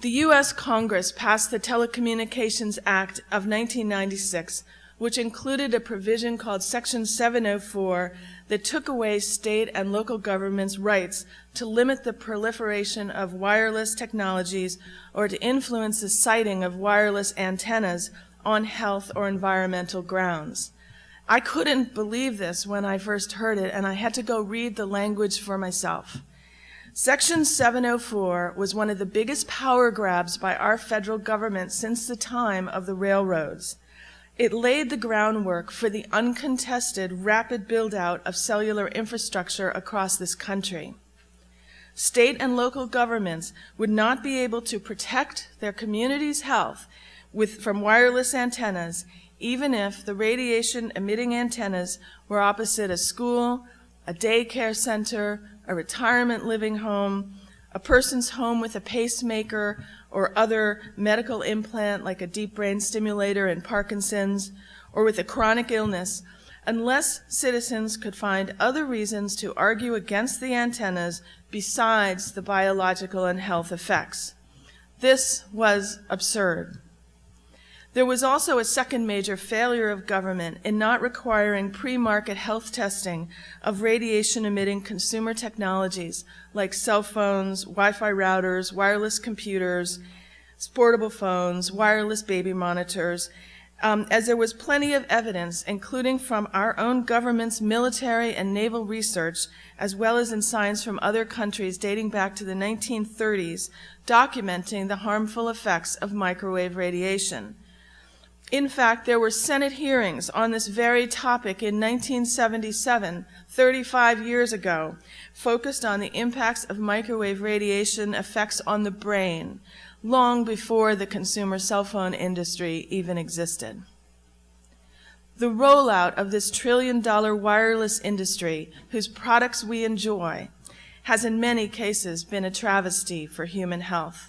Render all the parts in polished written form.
The U.S. Congress passed the Telecommunications Act of 1996, which included a provision called Section 704 that took away state and local governments' rights to limit the proliferation of wireless technologies or to influence the siting of wireless antennas on health or environmental grounds. I couldn't believe this when I first heard it, and I had to go read the language for myself. Section 704 was one of the biggest power grabs by our federal government since the time of the railroads. It laid the groundwork for the uncontested rapid build-out of cellular infrastructure across this country. State and local governments would not be able to protect their community's health from wireless antennas, even if the radiation-emitting antennas were opposite a school, a daycare center, a retirement living home, a person's home with a pacemaker or other medical implant like a deep brain stimulator in Parkinson's, or with a chronic illness, unless citizens could find other reasons to argue against the antennas besides the biological and health effects. This was absurd. There was also a second major failure of government in not requiring pre-market health testing of radiation-emitting consumer technologies like cell phones, Wi-Fi routers, wireless computers, portable phones, wireless baby monitors, as there was plenty of evidence, including from our own government's military and naval research, as well as in science from other countries dating back to the 1930s, documenting the harmful effects of microwave radiation. In fact, there were Senate hearings on this very topic in 1977, 35 years ago, focused on the impacts of microwave radiation effects on the brain, long before the consumer cell phone industry even existed. The rollout of this trillion-dollar wireless industry, whose products we enjoy, has in many cases been a travesty for human health.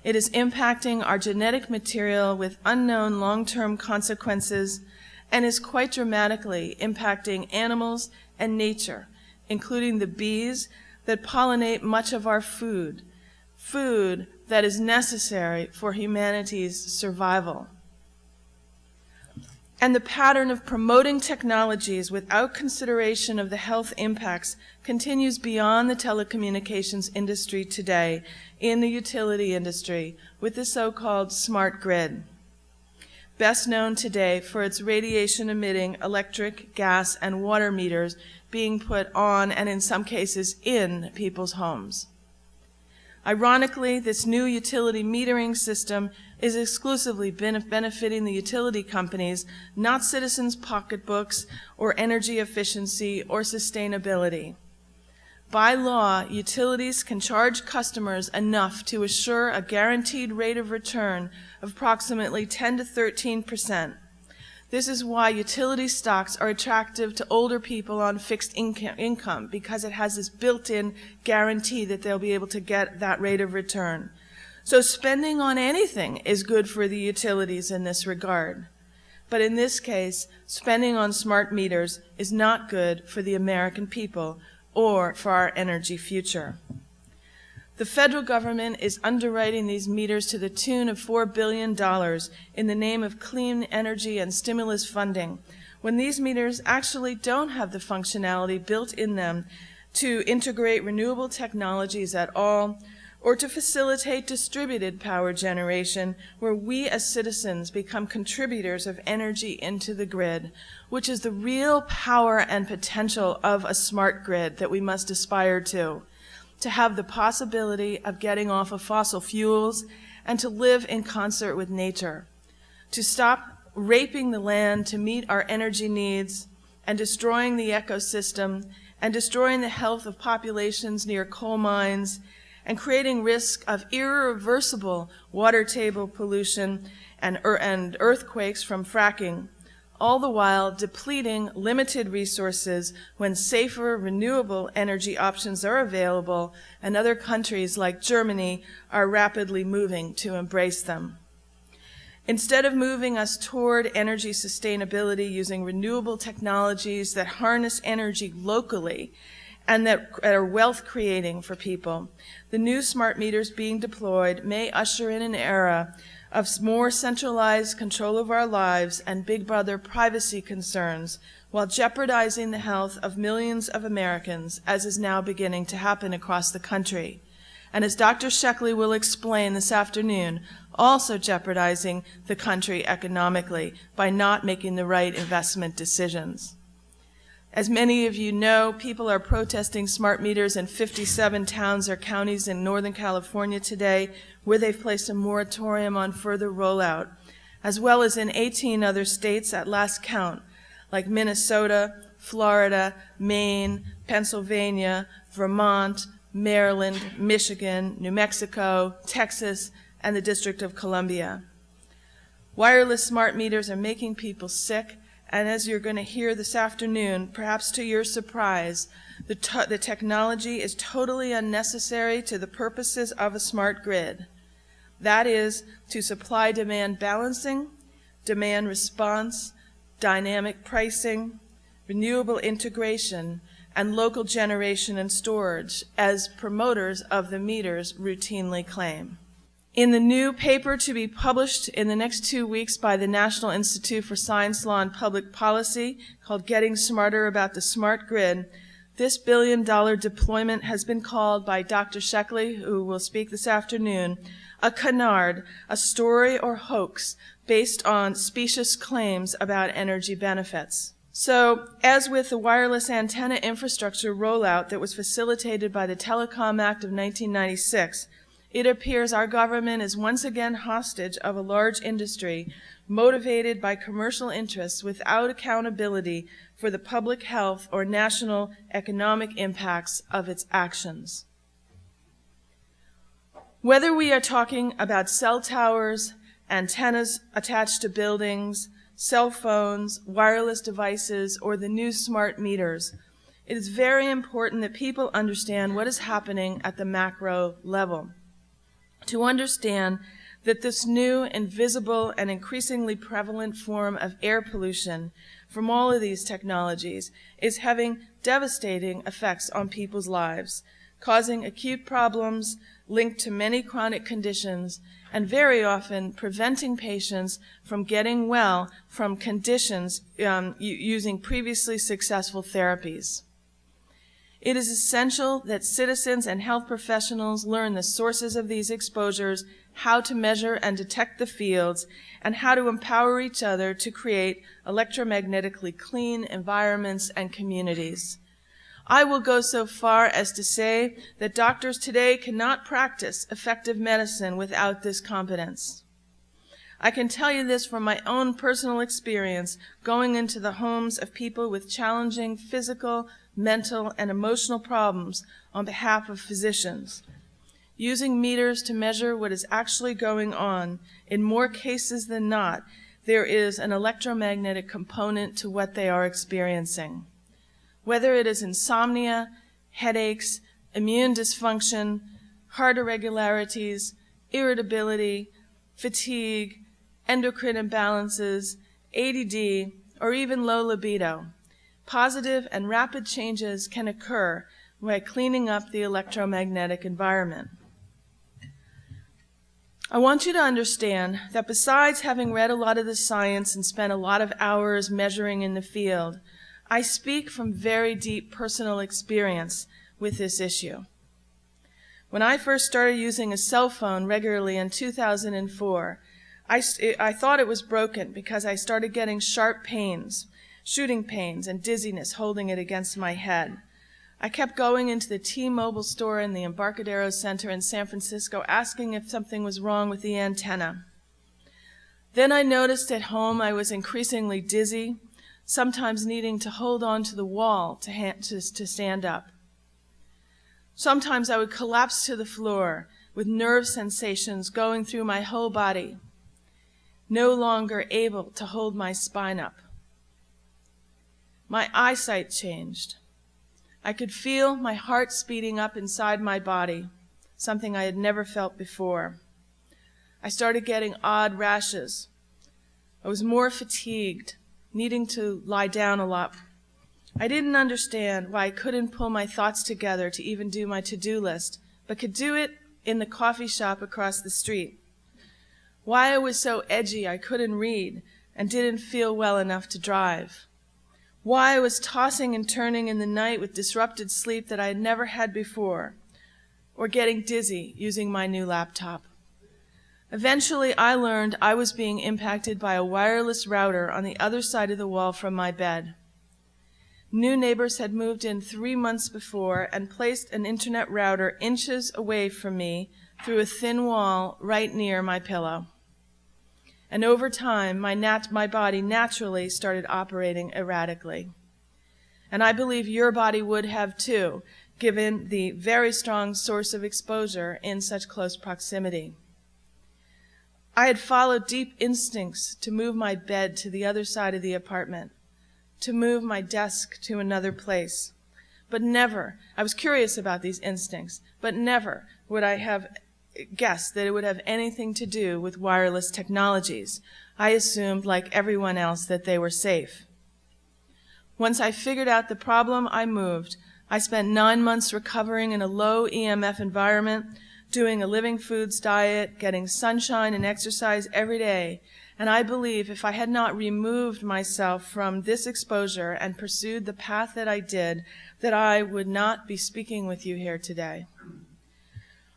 It is impacting our genetic material with unknown long-term consequences and is quite dramatically impacting animals and nature, including the bees that pollinate much of our food that is necessary for humanity's survival. And the pattern of promoting technologies without consideration of the health impacts continues beyond the telecommunications industry today in the utility industry with the so-called smart grid, best known today for its radiation-emitting electric, gas, and water meters being put on and in some cases in people's homes. Ironically, this new utility metering system is exclusively benefiting the utility companies, not citizens' pocketbooks or energy efficiency or sustainability. By law, utilities can charge customers enough to assure a guaranteed rate of return of approximately 10 to 13%. This is why utility stocks are attractive to older people on fixed income, because it has this built-in guarantee that they'll be able to get that rate of return. So spending on anything is good for the utilities in this regard. But in this case, spending on smart meters is not good for the American people or for our energy future. The federal government is underwriting these meters to the tune of $4 billion in the name of clean energy and stimulus funding, when these meters actually don't have the functionality built in them to integrate renewable technologies at all, or to facilitate distributed power generation, where we as citizens become contributors of energy into the grid, which is the real power and potential of a smart grid that we must aspire to have the possibility of getting off of fossil fuels and to live in concert with nature, to stop raping the land to meet our energy needs and destroying the ecosystem and destroying the health of populations near coal mines and creating risk of irreversible water table pollution and earthquakes from fracking, all the while depleting limited resources when safer renewable energy options are available and other countries like Germany are rapidly moving to embrace them. Instead of moving us toward energy sustainability using renewable technologies that harness energy locally and that are wealth creating for people. The new smart meters being deployed may usher in an era of more centralized control of our lives and Big Brother privacy concerns, while jeopardizing the health of millions of Americans, as is now beginning to happen across the country. And as Dr. Sheckley will explain this afternoon, also jeopardizing the country economically by not making the right investment decisions. As many of you know, people are protesting smart meters in 57 towns or counties in Northern California today, where they've placed a moratorium on further rollout, as well as in 18 other states at last count, like Minnesota, Florida, Maine, Pennsylvania, Vermont, Maryland, Michigan, New Mexico, Texas, and the District of Columbia. Wireless smart meters are making people sick, and as you're going to hear this afternoon, perhaps to your surprise, the technology is totally unnecessary to the purposes of a smart grid. That is, to supply-demand balancing, demand response, dynamic pricing, renewable integration, and local generation and storage, as promoters of the meters routinely claim. In the new paper to be published in the next 2 weeks by the National Institute for Science, Law, and Public Policy, called Getting Smarter About the Smart Grid, this billion-dollar deployment has been called by Dr. Sheckley, who will speak this afternoon, a canard, a story or hoax based on specious claims about energy benefits. So, as with the wireless antenna infrastructure rollout that was facilitated by the Telecom Act of 1996, it appears our government is once again hostage of a large industry motivated by commercial interests without accountability for the public health or national economic impacts of its actions. Whether we are talking about cell towers, antennas attached to buildings, cell phones, wireless devices, or the new smart meters, it is very important that people understand what is happening at the macro level. To understand that this new, invisible, and increasingly prevalent form of air pollution from all of these technologies is having devastating effects on people's lives, causing acute problems linked to many chronic conditions, and very often preventing patients from getting well from conditions using previously successful therapies. It is essential that citizens and health professionals learn the sources of these exposures, how to measure and detect the fields, and how to empower each other to create electromagnetically clean environments and communities. I will go so far as to say that doctors today cannot practice effective medicine without this competence. I can tell you this from my own personal experience going into the homes of people with challenging physical, mental, and emotional problems on behalf of physicians. Using meters to measure what is actually going on, in more cases than not, there is an electromagnetic component to what they are experiencing. Whether it is insomnia, headaches, immune dysfunction, heart irregularities, irritability, fatigue, endocrine imbalances, ADD, or even low libido, positive and rapid changes can occur by cleaning up the electromagnetic environment. I want you to understand that besides having read a lot of the science and spent a lot of hours measuring in the field, I speak from very deep personal experience with this issue. When I first started using a cell phone regularly in 2004, I thought it was broken because I started getting sharp pains, shooting pains, and dizziness holding it against my head. I kept going into the T-Mobile store in the Embarcadero Center in San Francisco asking if something was wrong with the antenna. Then I noticed at home I was increasingly dizzy, sometimes needing to hold on to the wall to stand up. Sometimes I would collapse to the floor with nerve sensations going through my whole body, no longer able to hold my spine up. My eyesight changed. I could feel my heart speeding up inside my body, something I had never felt before. I started getting odd rashes. I was more fatigued, needing to lie down a lot. I didn't understand why I couldn't pull my thoughts together to even do my to-do list, but could do it in the coffee shop across the street. Why I was so edgy I couldn't read and didn't feel well enough to drive. Why I was tossing and turning in the night with disrupted sleep that I had never had before, or getting dizzy using my new laptop. Eventually, I learned I was being impacted by a wireless router on the other side of the wall from my bed. New neighbors had moved in 3 months before and placed an internet router inches away from me through a thin wall right near my pillow. And over time, my body naturally started operating erratically. And I believe your body would have too, given the very strong source of exposure in such close proximity. I had followed deep instincts to move my bed to the other side of the apartment, to move my desk to another place. But never, I was curious about these instincts, but never would I have guessed that it would have anything to do with wireless technologies. I assumed, like everyone else, that they were safe. Once I figured out the problem, I moved. I spent 9 months recovering in a low EMF environment, doing a living foods diet, getting sunshine and exercise every day. And I believe if I had not removed myself from this exposure and pursued the path that I did, that I would not be speaking with you here today.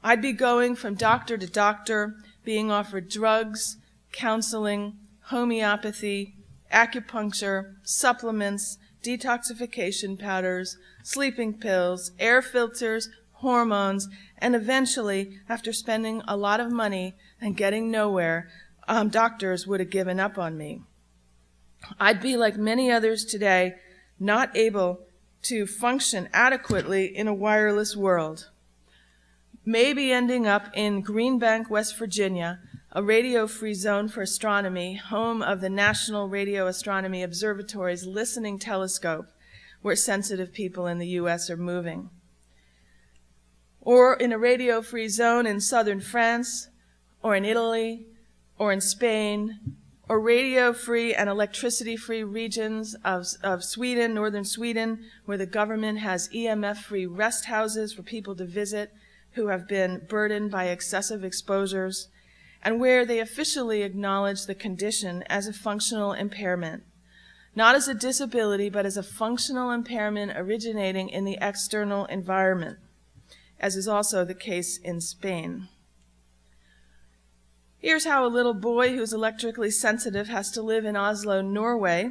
I'd be going from doctor to doctor, being offered drugs, counseling, homeopathy, acupuncture, supplements, detoxification powders, sleeping pills, air filters, hormones, and eventually, after spending a lot of money and getting nowhere, doctors would have given up on me. I'd be like many others today, not able to function adequately in a wireless world. Maybe ending up in Greenbank, West Virginia, a radio-free zone for astronomy, home of the National Radio Astronomy Observatory's listening telescope, where sensitive people in the U.S. are moving. Or in a radio-free zone in southern France, or in Italy, or in Spain, or radio-free and electricity-free regions of Sweden, northern Sweden, where the government has EMF-free rest houses for people to visit who have been burdened by excessive exposures, and where they officially acknowledge the condition as a functional impairment, not as a disability, but as a functional impairment originating in the external environment, as is also the case in Spain. Here's how a little boy who's electrically sensitive has to live in Oslo, Norway,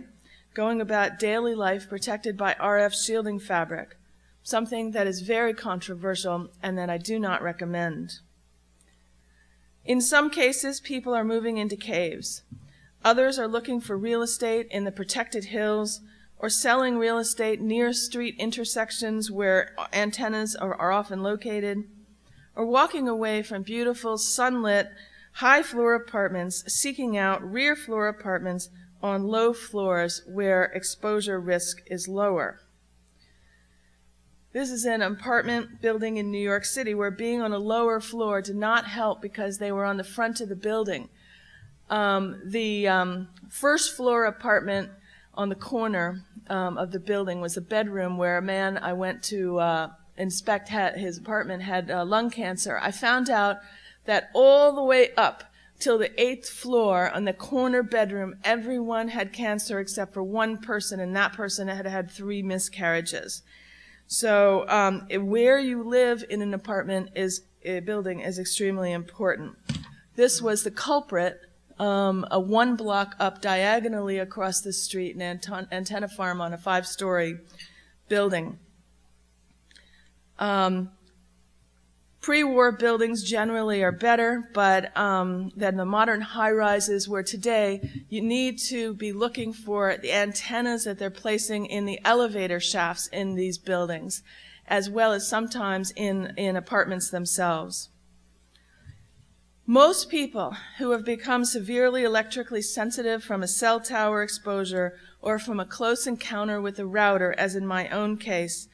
going about daily life protected by RF shielding fabric, something that is very controversial and that I do not recommend. In some cases, people are moving into caves. Others are looking for real estate in the protected hills or selling real estate near street intersections where antennas are often located, or walking away from beautiful, sunlit, high-floor apartments, seeking out rear-floor apartments on low floors where exposure risk is lower. This is an apartment building in New York City where being on a lower floor did not help because they were on the front of the building. The first floor apartment on the corner of the building was a bedroom where a man I went to inspect his apartment had lung cancer. I found out that all the way up till the 8th floor on the corner bedroom, everyone had cancer except for one person, and that person had had 3 miscarriages. So where you live in an apartment building is extremely important. This was the culprit, a 1 block up diagonally across the street, an antenna farm on a 5-story building. Pre-war buildings generally are better, but than the modern high-rises where today you need to be looking for the antennas that they're placing in the elevator shafts in these buildings, as well as sometimes in apartments themselves. Most people who have become severely electrically sensitive from a cell tower exposure or from a close encounter with a router, as in my own case,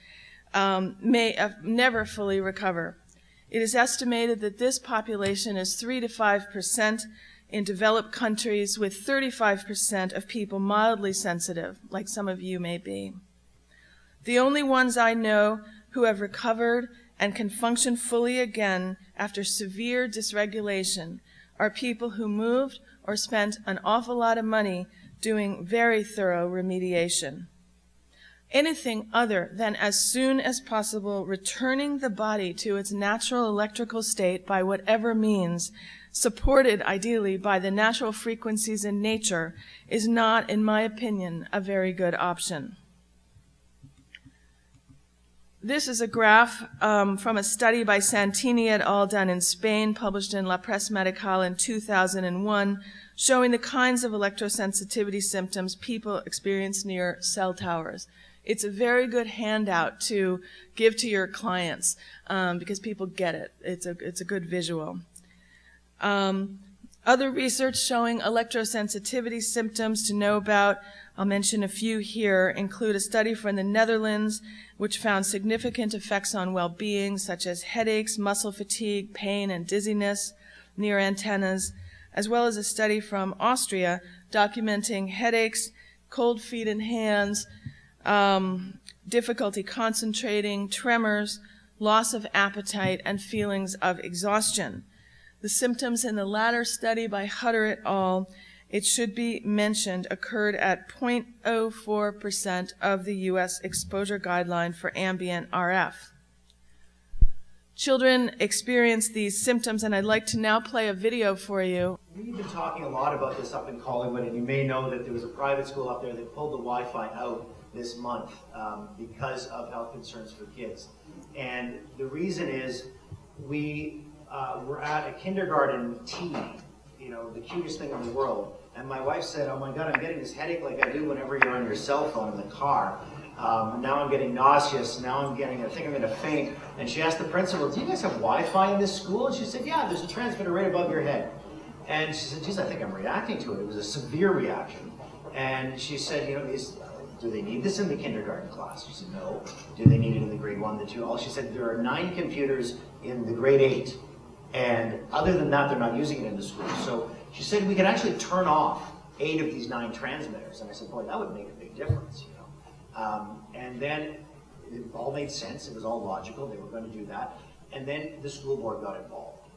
may never fully recover. It is estimated that this population is 3 to 5% in developed countries, with 35% of people mildly sensitive, like some of you may be. The only ones I know who have recovered and can function fully again after severe dysregulation are people who moved or spent an awful lot of money doing very thorough remediation. Anything other than as soon as possible returning the body to its natural electrical state by whatever means, supported ideally by the natural frequencies in nature, is not, in my opinion, a very good option. This is a graph from a study by Santini et al. Done in Spain, published in La Presse Medicale in 2001, showing the kinds of electrosensitivity symptoms people experience near cell towers. It's a very good handout to give to your clients because people get it. It's a good visual. Other research showing electrosensitivity symptoms to know about, I'll mention a few here, include a study from the Netherlands which found significant effects on well-being, such as headaches, muscle fatigue, pain, and dizziness near antennas, as well as a study from Austria documenting headaches, cold feet and hands, difficulty concentrating, tremors, loss of appetite, and feelings of exhaustion. The symptoms in the latter study by Hutter et al., it should be mentioned, occurred at 0.04% of the U.S. exposure guideline for ambient RF. Children experience these symptoms, and I'd like to now play a video for you. We've been talking a lot about this up in Collingwood, and you may know that there was a private school up there that pulled the Wi-Fi out this month because of health concerns for kids. And the reason is we're at a kindergarten tea, you know, the cutest thing in the world. And my wife said, oh my God, I'm getting this headache like I do whenever you're on your cell phone in the car. Now I'm getting nauseous, now I think I'm going to faint. And she asked the principal, do you guys have Wi-Fi in this school? And she said, yeah, there's a transmitter right above your head. And she said, geez, I think I'm reacting to it. It was a severe reaction. And she said, you know, do they need this in the kindergarten class? She said, no. Do they need it in the grade 1, the 2? She said, there are 9 computers in the grade 8. And other than that, they're not using it in the school. So she said we could actually turn off 8 of these 9 transmitters. And I said, boy, that would make a big difference, you know. And then it all made sense. It was all logical. They were going to do that. And then the school board got involved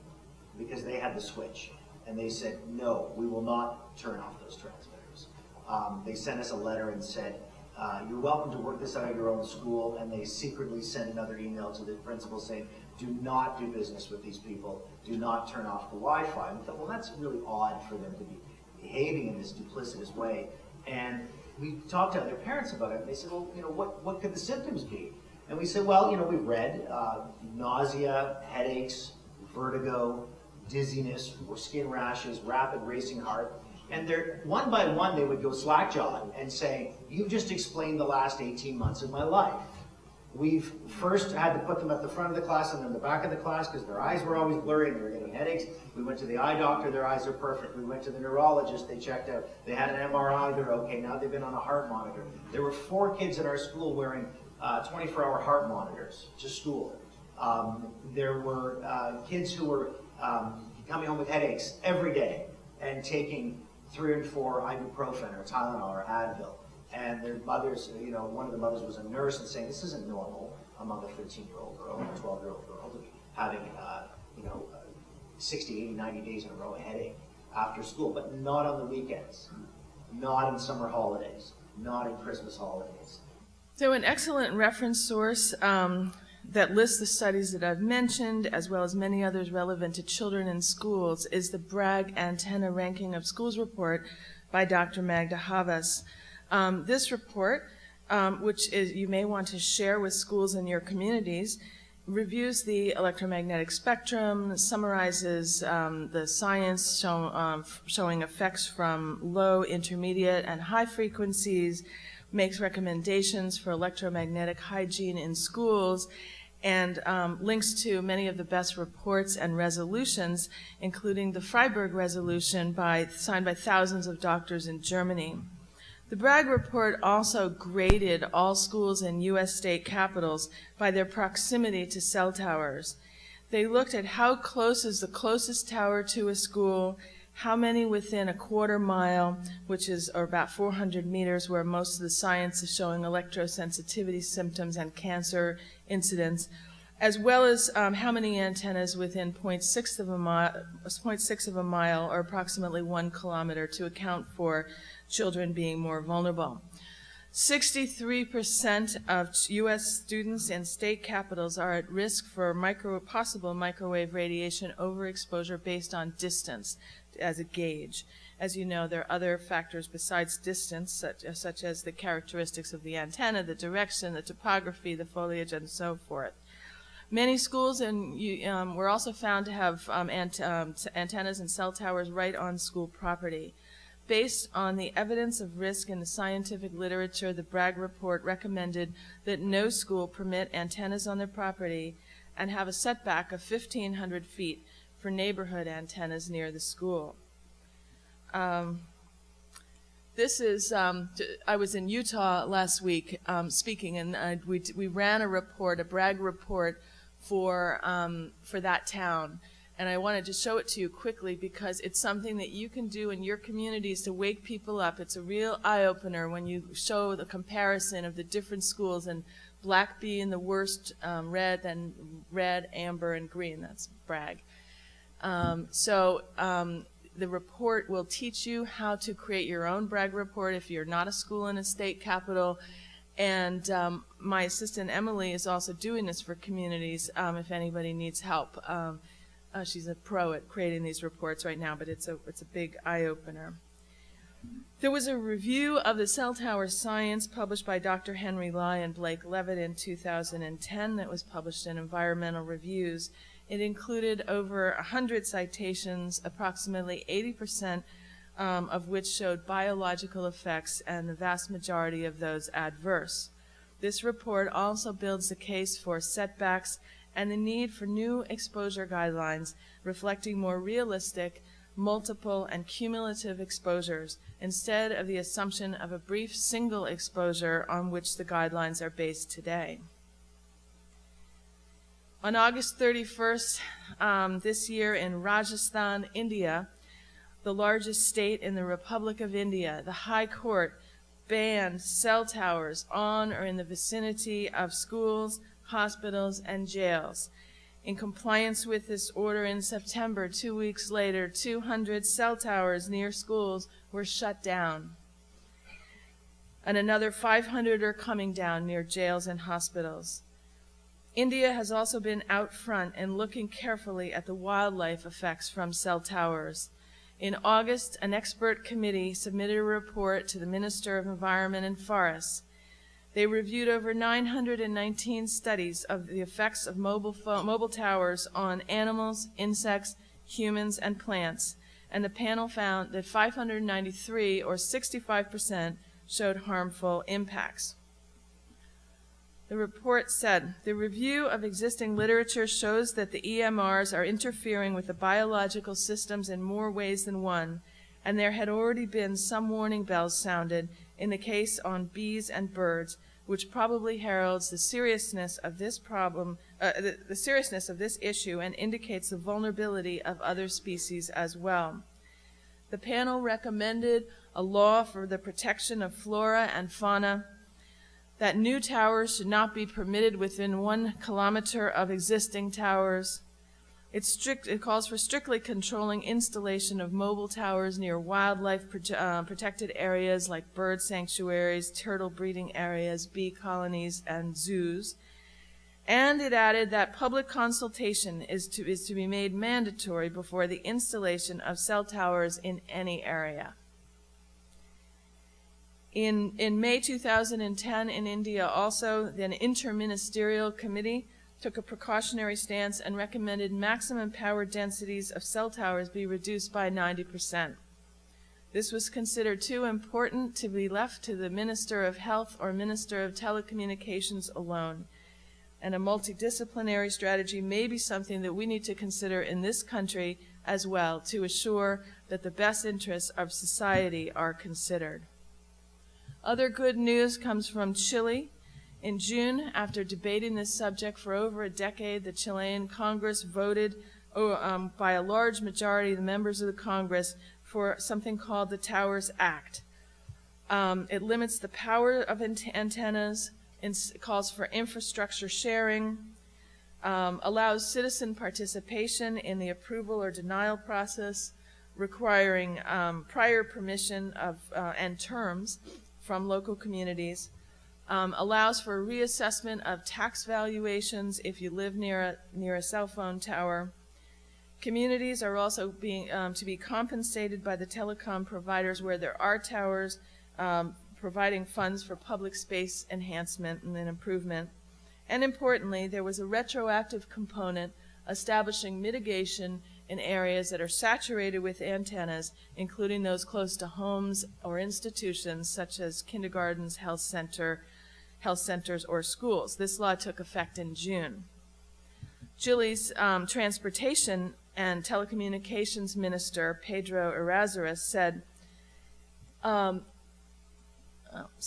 because they had the switch. And they said, no, we will not turn off those transmitters. They sent us a letter and said, you're welcome to work this out at your own school. And they secretly sent another email to the principal saying, do not do business with these people. Do not turn off the Wi-Fi. And we thought, well, that's really odd for them to be behaving in this duplicitous way. And we talked to other parents about it. And they said, well, you know, what could the symptoms be? And we said, well, you know, we read nausea, headaches, vertigo, dizziness, or skin rashes, rapid racing heart. And they're, one by one, they would go slack-jawed and say, you've just explained the last 18 months of my life. We've first had to put them at the front of the class and then the back of the class because their eyes were always blurry and they were getting headaches. We went to the eye doctor, their eyes are perfect. We went to the neurologist, they checked out. They had an MRI, they're okay. Now they've been on a heart monitor. There were 4 kids in our school wearing 24-hour heart monitors to school. There were kids who were coming home with headaches every day and taking 3 and 4 ibuprofen or Tylenol or Advil. And their mothers, you know, one of the mothers was a nurse and saying, this isn't normal among a 13-year-old girl or a 12-year-old girl to be having, 60, 80, 90 days in a row a headache after school, but not on the weekends, not in summer holidays, not in Christmas holidays. So an excellent reference source that lists the studies that I've mentioned, as well as many others relevant to children in schools, is the Bragg Antenna Ranking of Schools report by Dr. Magda Havas. This report, which you may want to share with schools in your communities, reviews the electromagnetic spectrum, summarizes the science showing effects from low, intermediate, and high frequencies, makes recommendations for electromagnetic hygiene in schools, and links to many of the best reports and resolutions, including the Freiburg resolution signed by thousands of doctors in Germany. The Bragg report also graded all schools in U.S. state capitals by their proximity to cell towers. They looked at how close is the closest tower to a school, how many within a quarter mile, which is or about 400 meters, where most of the science is showing electrosensitivity symptoms and cancer incidence, as well as how many antennas within 0.6 of a mile, or approximately 1 kilometer, to account for children being more vulnerable. 63% of U.S. students in state capitals are at risk for possible microwave radiation overexposure based on distance as a gauge. As you know, there are other factors besides distance, such as the characteristics of the antenna, the direction, the topography, the foliage, and so forth. Many schools were also found to have antennas and cell towers right on school property. Based on the evidence of risk in the scientific literature, the Bragg report recommended that no school permit antennas on their property and have a setback of 1,500 feet for neighborhood antennas near the school. I was in Utah last week speaking, and we ran a Bragg report for that town. And I wanted to show it to you quickly because it's something that you can do in your communities to wake people up. It's a real eye-opener when you show the comparison of the different schools, and black being the worst, red, amber, and green. That's Bragg. The report will teach you how to create your own Bragg report if you're not a school in a state capital. And my assistant Emily is also doing this for communities if anybody needs help. She's a pro at creating these reports right now, but it's a big eye-opener. There was a review of the cell tower science published by Dr. Henry Lai and Blake Levitt in 2010 that was published in Environmental Reviews. It included over 100 citations, approximately 80% of which showed biological effects, and the vast majority of those adverse. This report also builds the case for setbacks and the need for new exposure guidelines reflecting more realistic, multiple, and cumulative exposures instead of the assumption of a brief single exposure on which the guidelines are based today. On August 31st this year in Rajasthan, India, the largest state in the Republic of India, the High Court banned cell towers on or in the vicinity of schools, hospitals, and jails. In compliance with this order in September, 2 weeks later, 200 cell towers near schools were shut down. And another 500 are coming down near jails and hospitals. India has also been out front and looking carefully at the wildlife effects from cell towers. In August, an expert committee submitted a report to the Minister of Environment and Forests. They reviewed over 919 studies of the effects of mobile towers on animals, insects, humans, and plants, and the panel found that 593, or 65%, showed harmful impacts. The report said, the review of existing literature shows that the EMRs are interfering with the biological systems in more ways than one, and there had already been some warning bells sounded in the case on bees and birds, which probably heralds the seriousness of this problem, the seriousness of this issue, and indicates the vulnerability of other species as well. The panel recommended a law for the protection of flora and fauna, that new towers should not be permitted within 1 kilometer of existing towers. It calls for strictly controlling installation of mobile towers near wildlife protected areas like bird sanctuaries, turtle breeding areas, bee colonies, and zoos. And it added that public consultation is to be made mandatory before the installation of cell towers in any area. In May 2010 in India also, an interministerial committee took a precautionary stance and recommended maximum power densities of cell towers be reduced by 90%. This was considered too important to be left to the Minister of Health or Minister of Telecommunications alone. And a multidisciplinary strategy may be something that we need to consider in this country as well to assure that the best interests of society are considered. Other good news comes from Chile. In June, after debating this subject for over a decade, the Chilean Congress voted by a large majority of the members of the Congress for something called the Towers Act. It limits the power of antennas, calls for infrastructure sharing, allows citizen participation in the approval or denial process, requiring prior permission of and terms from local communities, allows for reassessment of tax valuations if you live near a cell phone tower. Communities are also being to be compensated by the telecom providers where there are towers, providing funds for public space enhancement and improvement. And importantly, there was a retroactive component establishing mitigation in areas that are saturated with antennas, including those close to homes or institutions such as kindergartens, health centers, or schools. This law took effect in June. Chile's Transportation and Telecommunications Minister, Pedro Errázuriz, said,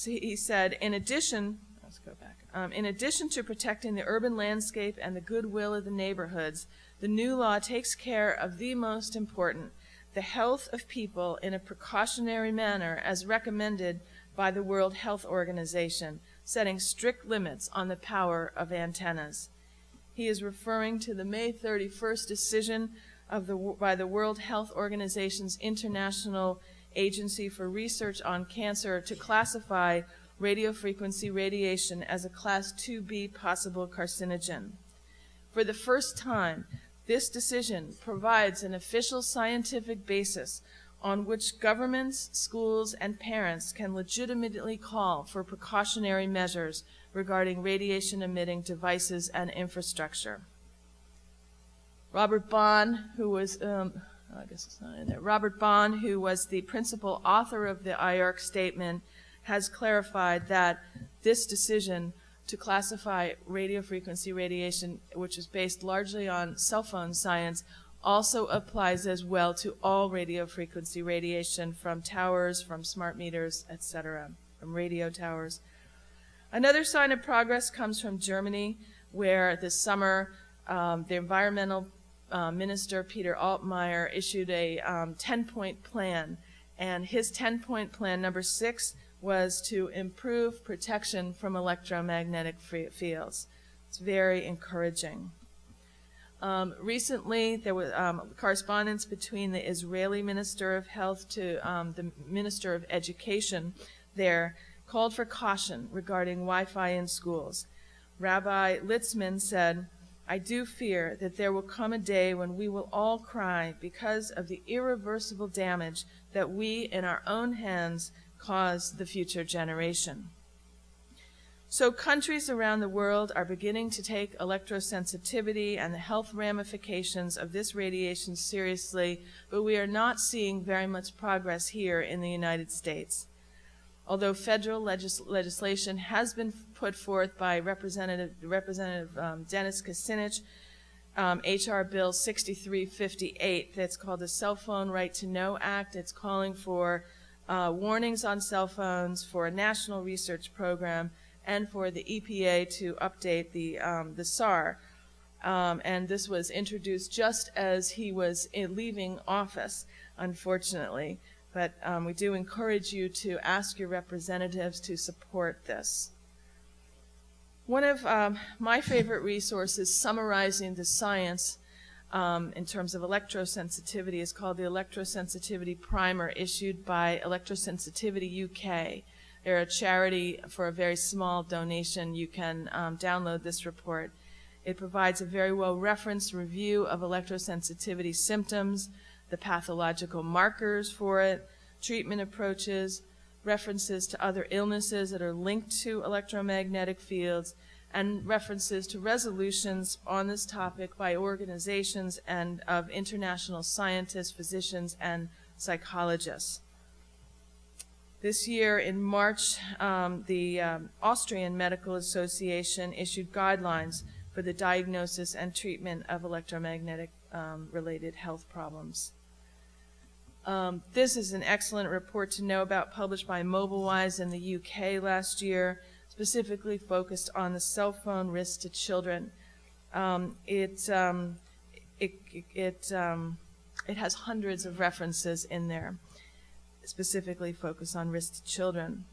he said, in addition to protecting the urban landscape and the goodwill of the neighborhoods, the new law takes care of the most important, the health of people, in a precautionary manner as recommended by the World Health Organization, setting strict limits on the power of antennas. He is referring to the May 31st decision by the World Health Organization's International Agency for Research on Cancer to classify radiofrequency radiation as a Class 2B possible carcinogen. For the first time, this decision provides an official scientific basis on which governments, schools, and parents can legitimately call for precautionary measures regarding radiation-emitting devices and infrastructure. Robert Bond, who was Robert Bond, who was the principal author of the IARC statement, has clarified that this decision to classify radiofrequency radiation, which is based largely on cell phone science, also applies as well to all radiofrequency radiation from towers, from smart meters, etc., from radio towers. Another sign of progress comes from Germany, where this summer the environmental minister, Peter Altmaier, issued a 10-point plan, and his 10-point plan, number 6, was to improve protection from electromagnetic fields. It's very encouraging. Recently, there was correspondence between the Israeli Minister of Health to the Minister of Education there called for caution regarding Wi-Fi in schools. Rabbi Litzman said, "I do fear that there will come a day when we will all cry because of the irreversible damage that we, in our own hands, cause the future generation." So countries around the world are beginning to take electrosensitivity and the health ramifications of this radiation seriously, but we are not seeing very much progress here in the United States. Although federal legislation has been put forth by Representative Dennis Kucinich, H.R. Bill 6358, that's called the Cell Phone Right to Know Act. It's calling for warnings on cell phones, for a national research program, and for the EPA to update the SAR. And this was introduced just as he was leaving office, unfortunately. But we do encourage you to ask your representatives to support this. One of my favorite resources summarizing the science in terms of electrosensitivity is called the Electrosensitivity Primer, issued by Electrosensitivity UK. They're a charity. For a very small donation, you can download this report. It provides a very well-referenced review of electrosensitivity symptoms, the pathological markers for it, treatment approaches, references to other illnesses that are linked to electromagnetic fields, and references to resolutions on this topic by organizations and of international scientists, physicians, and psychologists. This year in March, the Austrian Medical Association issued guidelines for the diagnosis and treatment of electromagnetic related health problems. This is an excellent report to know about, published by MobileWise in the UK last year, specifically focused on the cell phone risk to children. It it has hundreds of references in there, specifically focused on risk to children.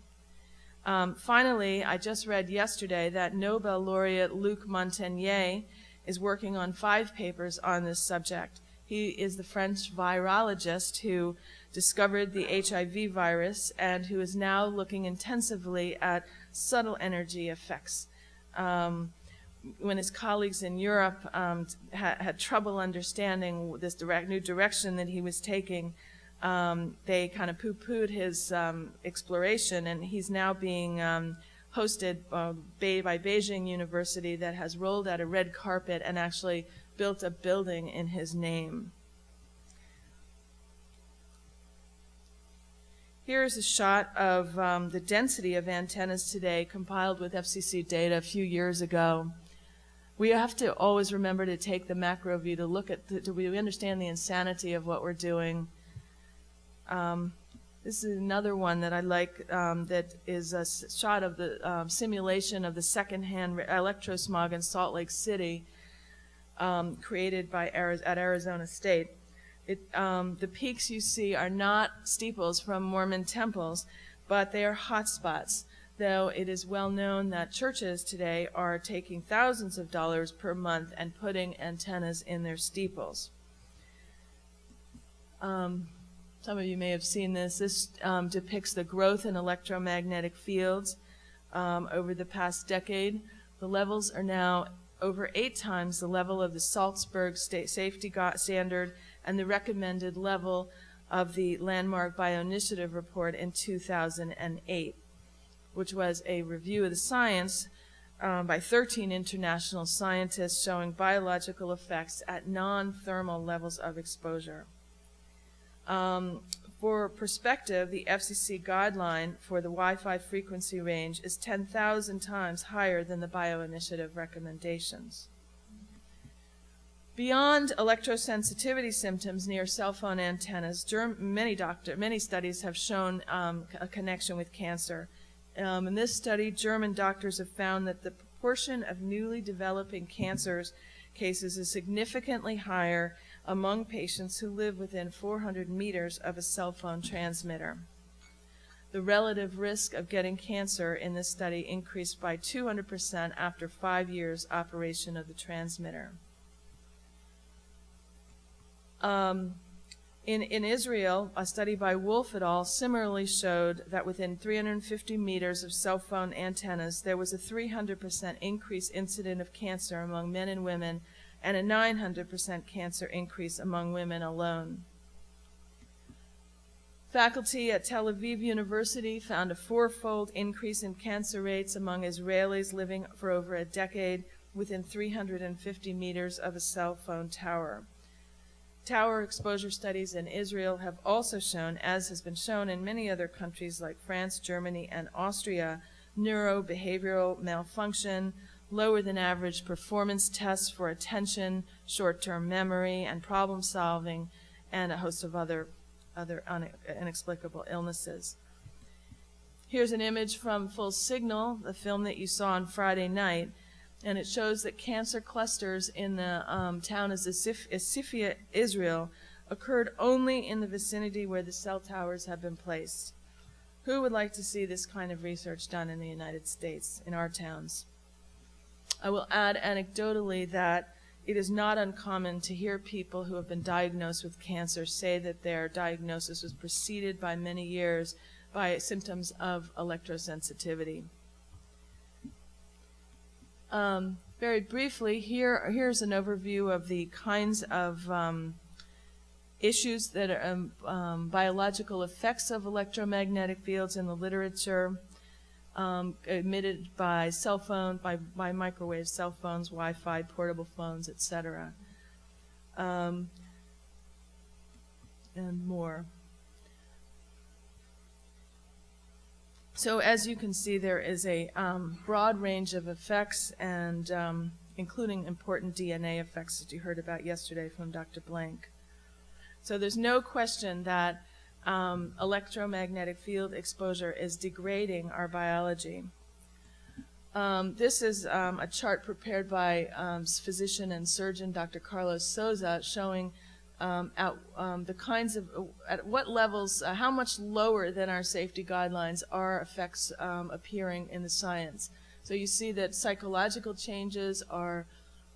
Finally, I just read yesterday that Nobel laureate Luc Montagnier is working on 5 papers on this subject. He is the French virologist who discovered the HIV virus and who is now looking intensively at subtle energy effects. When his colleagues in Europe had trouble understanding this new direction that he was taking, they kind of poo-pooed his exploration, and he's now being hosted by Beijing University that has rolled out a red carpet and actually built a building in his name. Here's a shot of the density of antennas today compiled with FCC data a few years ago. We have to always remember to take the macro view to look at, do we understand the insanity of what we're doing? This is another one that I like that is a shot of the simulation of the secondhand electrosmog in Salt Lake City created by at Arizona State. The peaks you see are not steeples from Mormon temples, but they are hot spots, though it is well known that churches today are taking thousands of dollars per month and putting antennas in their steeples. Some of you may have seen this. This depicts the growth in electromagnetic fields over the past decade. The levels are now over 8 times the level of the Salzburg State Safety Standard and the recommended level of the landmark Bioinitiative report in 2008, which was a review of the science by 13 international scientists showing biological effects at non-thermal levels of exposure. For perspective, the FCC guideline for the Wi-Fi frequency range is 10,000 times higher than the Bioinitiative recommendations. Beyond electrosensitivity symptoms near cell phone antennas, many studies have shown a connection with cancer. In this study, German doctors have found that the proportion of newly developing cases is significantly higher among patients who live within 400 meters of a cell phone transmitter. The relative risk of getting cancer in this study increased by 200% after 5 years operation of the transmitter. In Israel, a study by Wolf et al. Similarly showed that within 350 meters of cell phone antennas, there was a 300% increase incidence of cancer among men and women, and a 900% cancer increase among women alone. Faculty at Tel Aviv University found a 4-fold increase in cancer rates among Israelis living for over a decade within 350 meters of a cell phone tower. Tower exposure studies in Israel have also shown, as has been shown in many other countries like France, Germany, and Austria, neurobehavioral malfunction, lower than average performance tests for attention, short-term memory, and problem solving, and a host of other inexplicable illnesses. Here's an image from Full Signal, the film that you saw on Friday night, and it shows that cancer clusters in the town of Sifia, Israel, occurred only in the vicinity where the cell towers have been placed. Who would like to see this kind of research done in the United States, in our towns? I will add anecdotally that it is not uncommon to hear people who have been diagnosed with cancer say that their diagnosis was preceded by many years by symptoms of electrosensitivity. Very briefly, here's an overview of the kinds of issues that are biological effects of electromagnetic fields in the literature, emitted by cell phone, by microwave cell phones, Wi-Fi, portable phones, etc., and more. So as you can see, there is a broad range of effects, and including important DNA effects that you heard about yesterday from Dr. Blank. So there's no question that electromagnetic field exposure is degrading our biology. This is a chart prepared by physician and surgeon Dr. Carlos Souza, showing at what levels, how much lower than our safety guidelines are effects appearing in the science. So you see that psychological changes are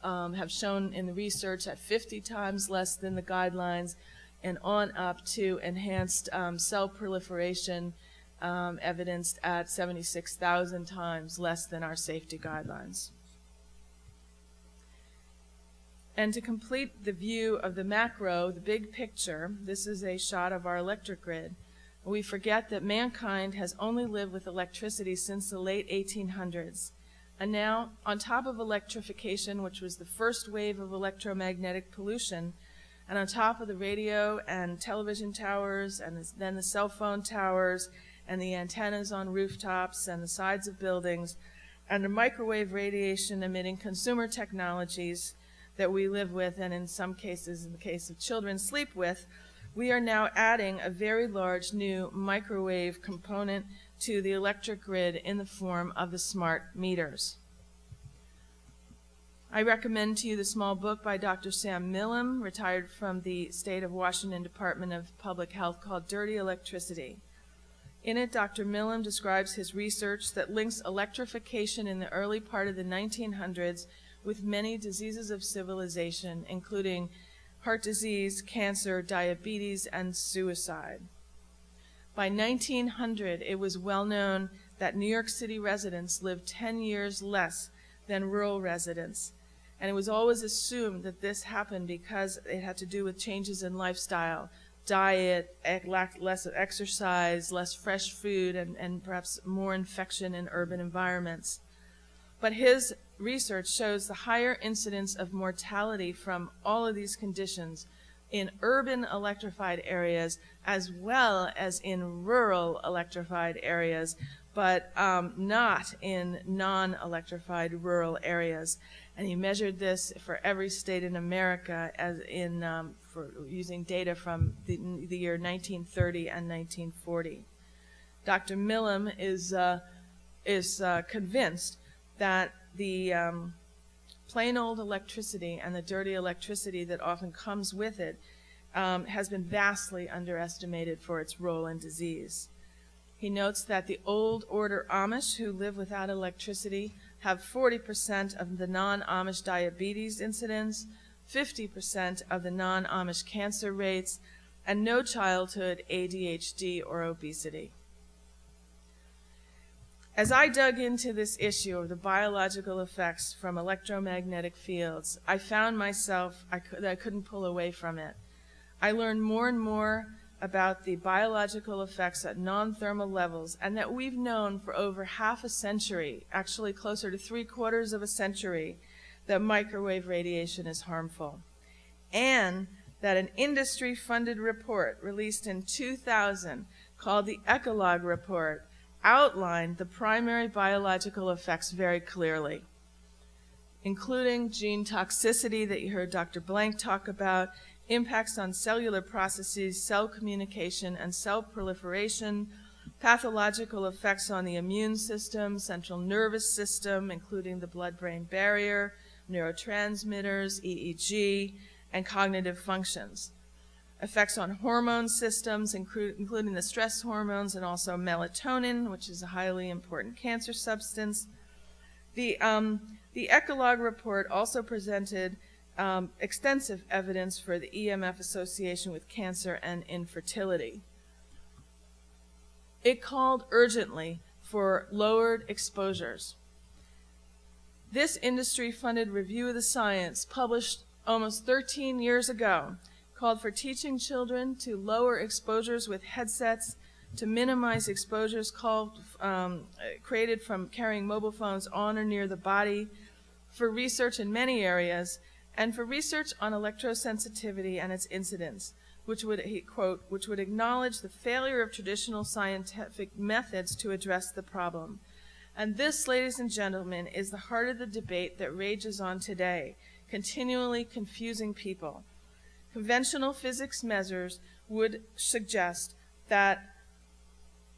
have shown in the research at 50 times less than the guidelines, and on up to enhanced cell proliferation evidenced at 76,000 times less than our safety guidelines. And to complete the view of the macro, the big picture, this is a shot of our electric grid. We forget that mankind has only lived with electricity since the late 1800s. And now, on top of electrification, which was the first wave of electromagnetic pollution, and on top of the radio and television towers, and then the cell phone towers, and the antennas on rooftops and the sides of buildings, and the microwave radiation emitting consumer technologies that we live with, and in some cases, in the case of children, sleep with, we are now adding a very large new microwave component to the electric grid in the form of the smart meters. I recommend to you the small book by Dr. Sam Millam, retired from the State of Washington Department of Public Health, called Dirty Electricity. In it, Dr. Millam describes his research that links electrification in the early part of the 1900s with many diseases of civilization, including heart disease, cancer, diabetes, and suicide. By 1900, it was well known that New York City residents lived 10 years less than rural residents. And it was always assumed that this happened because it had to do with changes in lifestyle, diet, less exercise, less fresh food, and perhaps more infection in urban environments. But his research shows the higher incidence of mortality from all of these conditions in urban electrified areas as well as in rural electrified areas, but not in non-electrified rural areas. And he measured this for every state in America as for using data from the year 1930 and 1940. Dr. Millam is convinced that the plain old electricity and the dirty electricity that often comes with it has been vastly underestimated for its role in disease. He notes that the old order Amish who live without electricity have 40% of the non-Amish diabetes incidence, 50% of the non-Amish cancer rates, and no childhood ADHD or obesity. As I dug into this issue of the biological effects from electromagnetic fields, I found myself that I couldn't pull away from it. I learned more and more about the biological effects at non-thermal levels, and that we've known for over half a century, actually closer to 3/4 of a century, that microwave radiation is harmful. And that an industry-funded report released in 2000 called the Echolog Report outlined the primary biological effects very clearly, including gene toxicity that you heard Dr. Blank talk about, impacts on cellular processes, cell communication, and cell proliferation, pathological effects on the immune system, central nervous system, including the blood-brain barrier, neurotransmitters, EEG, and cognitive functions. Effects on hormone systems, including the stress hormones and also melatonin, which is a highly important cancer substance. The Echolog report also presented extensive evidence for the EMF association with cancer and infertility. It called urgently for lowered exposures. This industry-funded review of the science, published almost 13 years ago, called for teaching children to lower exposures with headsets, to minimize exposures created from carrying mobile phones on or near the body, for research in many areas, and for research on electrosensitivity and its incidence, which would, he quote, which would acknowledge the failure of traditional scientific methods to address the problem. And this, ladies and gentlemen, is the heart of the debate that rages on today, continually confusing people. Conventional physics measures would suggest that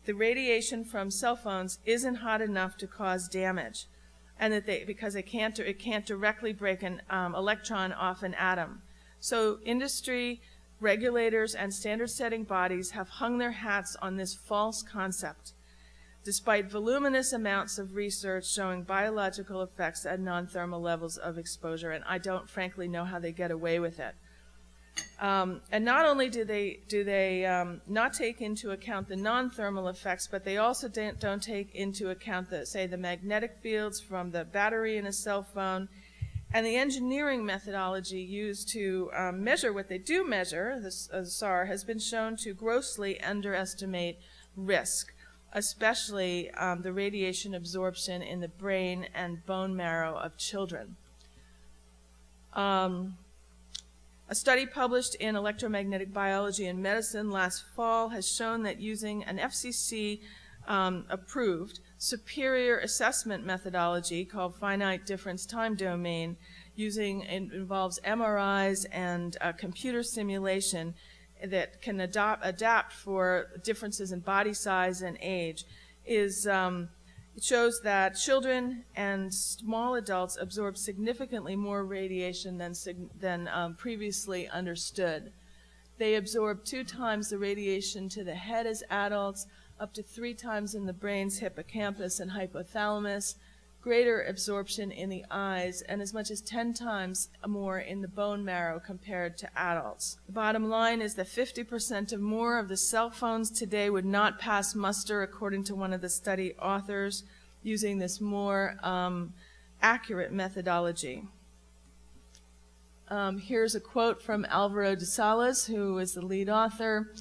the radiation from cell phones isn't hot enough to cause damage. and that because it can't directly break an electron off an atom. So industry, regulators, and standard-setting bodies have hung their hats on this false concept, despite voluminous amounts of research showing biological effects at non-thermal levels of exposure, and I don't frankly know how they get away with it. And not only do they not take into account the non-thermal effects, but they also don't take into account the magnetic fields from the battery in a cell phone, and the engineering methodology used to measure what they do measure, the SAR, has been shown to grossly underestimate risk, especially the radiation absorption in the brain and bone marrow of children. A study published in Electromagnetic Biology and Medicine last fall has shown that using an FCC approved superior assessment methodology called finite difference time domain, it involves MRIs and computer simulation that can adapt for differences in body size and age, it shows that children and small adults absorb significantly more radiation than previously understood. They absorb 2 times the radiation to the head as adults, up to 3 times in the brain's hippocampus and hypothalamus, greater absorption in the eyes, and as much as 10 times more in the bone marrow compared to adults. The bottom line is that 50% or more of the cell phones today would not pass muster, according to one of the study authors, using this more accurate methodology. Here's a quote from Alvaro de Salas, who is the lead author.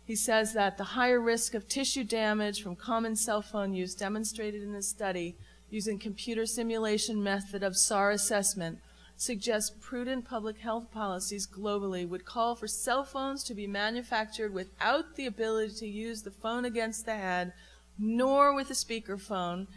He says that the higher risk of tissue damage from common cell phone use demonstrated in this study using computer simulation method of SAR assessment suggests prudent public health policies globally would call for cell phones to be manufactured without the ability to use the phone against the head, nor with a speakerphone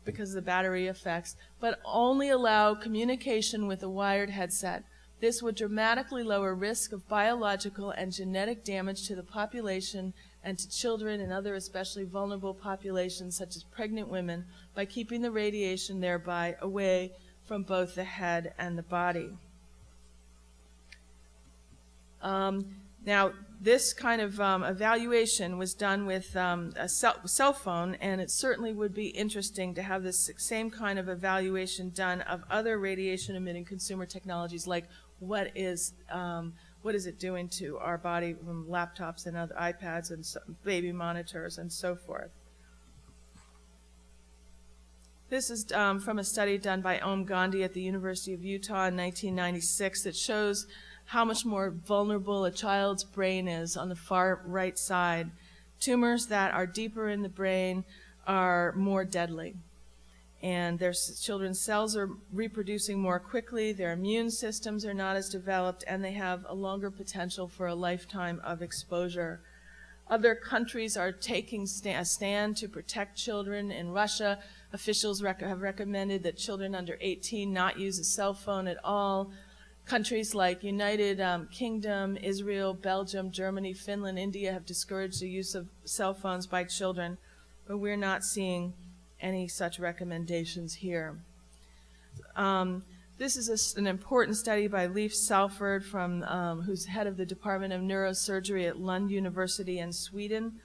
because of the battery effects, but only allow communication with a wired headset. This would dramatically lower risk of biological and genetic damage to the population and to children and other especially vulnerable populations such as pregnant women by keeping the radiation thereby away from both the head and the body. Now, this kind of evaluation was done with a cell phone, and it certainly would be interesting to have this same kind of evaluation done of other radiation-emitting consumer technologies, like what is it doing to our body from laptops and other iPads and baby monitors and so forth. This is from a study done by Om Gandhi at the University of Utah in 1996 that shows how much more vulnerable a child's brain is on the far right side. Tumors that are deeper in the brain are more deadly. And their children's cells are reproducing more quickly, their immune systems are not as developed, and they have a longer potential for a lifetime of exposure. Other countries are taking a stand to protect children. In Russia, officials have recommended that children under 18 not use a cell phone at all. Countries like United Kingdom, Israel, Belgium, Germany, Finland, India have discouraged the use of cell phones by children, but we're not seeing any such recommendations here. This is an important study by Leif Salford, who's head of the Department of Neurosurgery at Lund University in Sweden.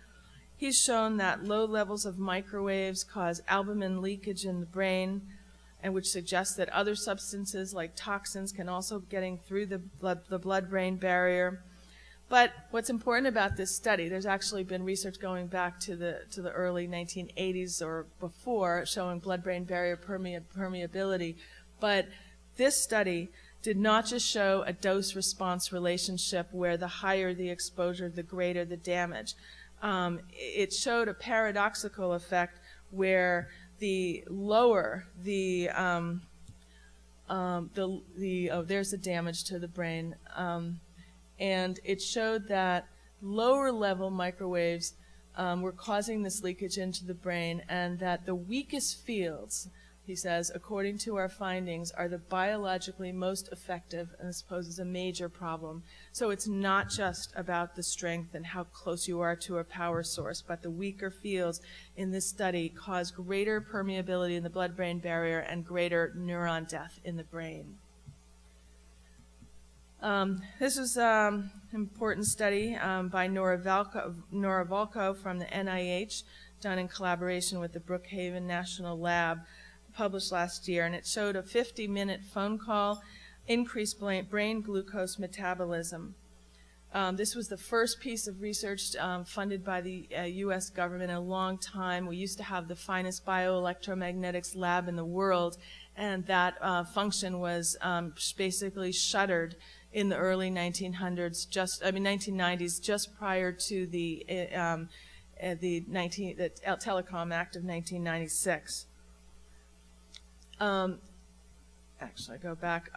He's shown that low levels of microwaves cause albumin leakage in the brain, and which suggests that other substances like toxins can also be getting through the blood-brain barrier. But what's important about this study, there's actually been research going back to the early 1980s or before showing blood-brain barrier permeability. But this study did not just show a dose-response relationship where the higher the exposure, the greater the damage. It showed a paradoxical effect where the lower the there's the damage to the brain. And it showed that lower level microwaves were causing this leakage into the brain, and that the weakest fields, he says, according to our findings, are the biologically most effective, and this poses a major problem. So it's not just about the strength and how close you are to a power source, but the weaker fields in this study cause greater permeability in the blood-brain barrier and greater neuron death in the brain. This is an important study by Nora Volkow from the NIH, done in collaboration with the Brookhaven National Lab, published last year, and it showed a 50-minute phone call increased brain glucose metabolism. This was the first piece of research funded by the U.S. government in a long time. We used to have the finest bioelectromagnetics lab in the world, and that function was basically shuttered in the early 1990s, just prior to the Telecom Act of 1996. Actually, I go back.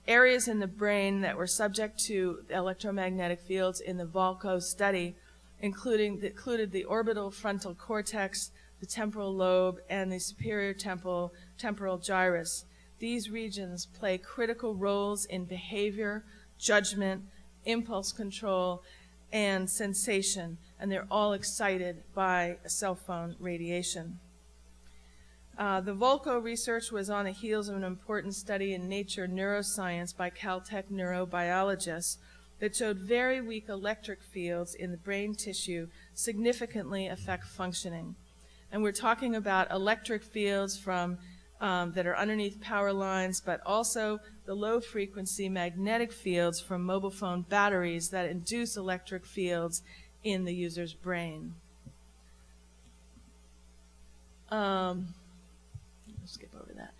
Areas in the brain that were subject to electromagnetic fields in the Volkow study included the orbital frontal cortex, the temporal lobe, and the superior temporal gyrus. These regions play critical roles in behavior, judgment, impulse control, and sensation, and they're all excited by cell phone radiation. The Volkow research was on the heels of an important study in Nature Neuroscience by Caltech neurobiologists that showed very weak electric fields in the brain tissue significantly affect functioning. And we're talking about electric fields from that are underneath power lines, but also the low-frequency magnetic fields from mobile phone batteries that induce electric fields in the user's brain. Skip over that.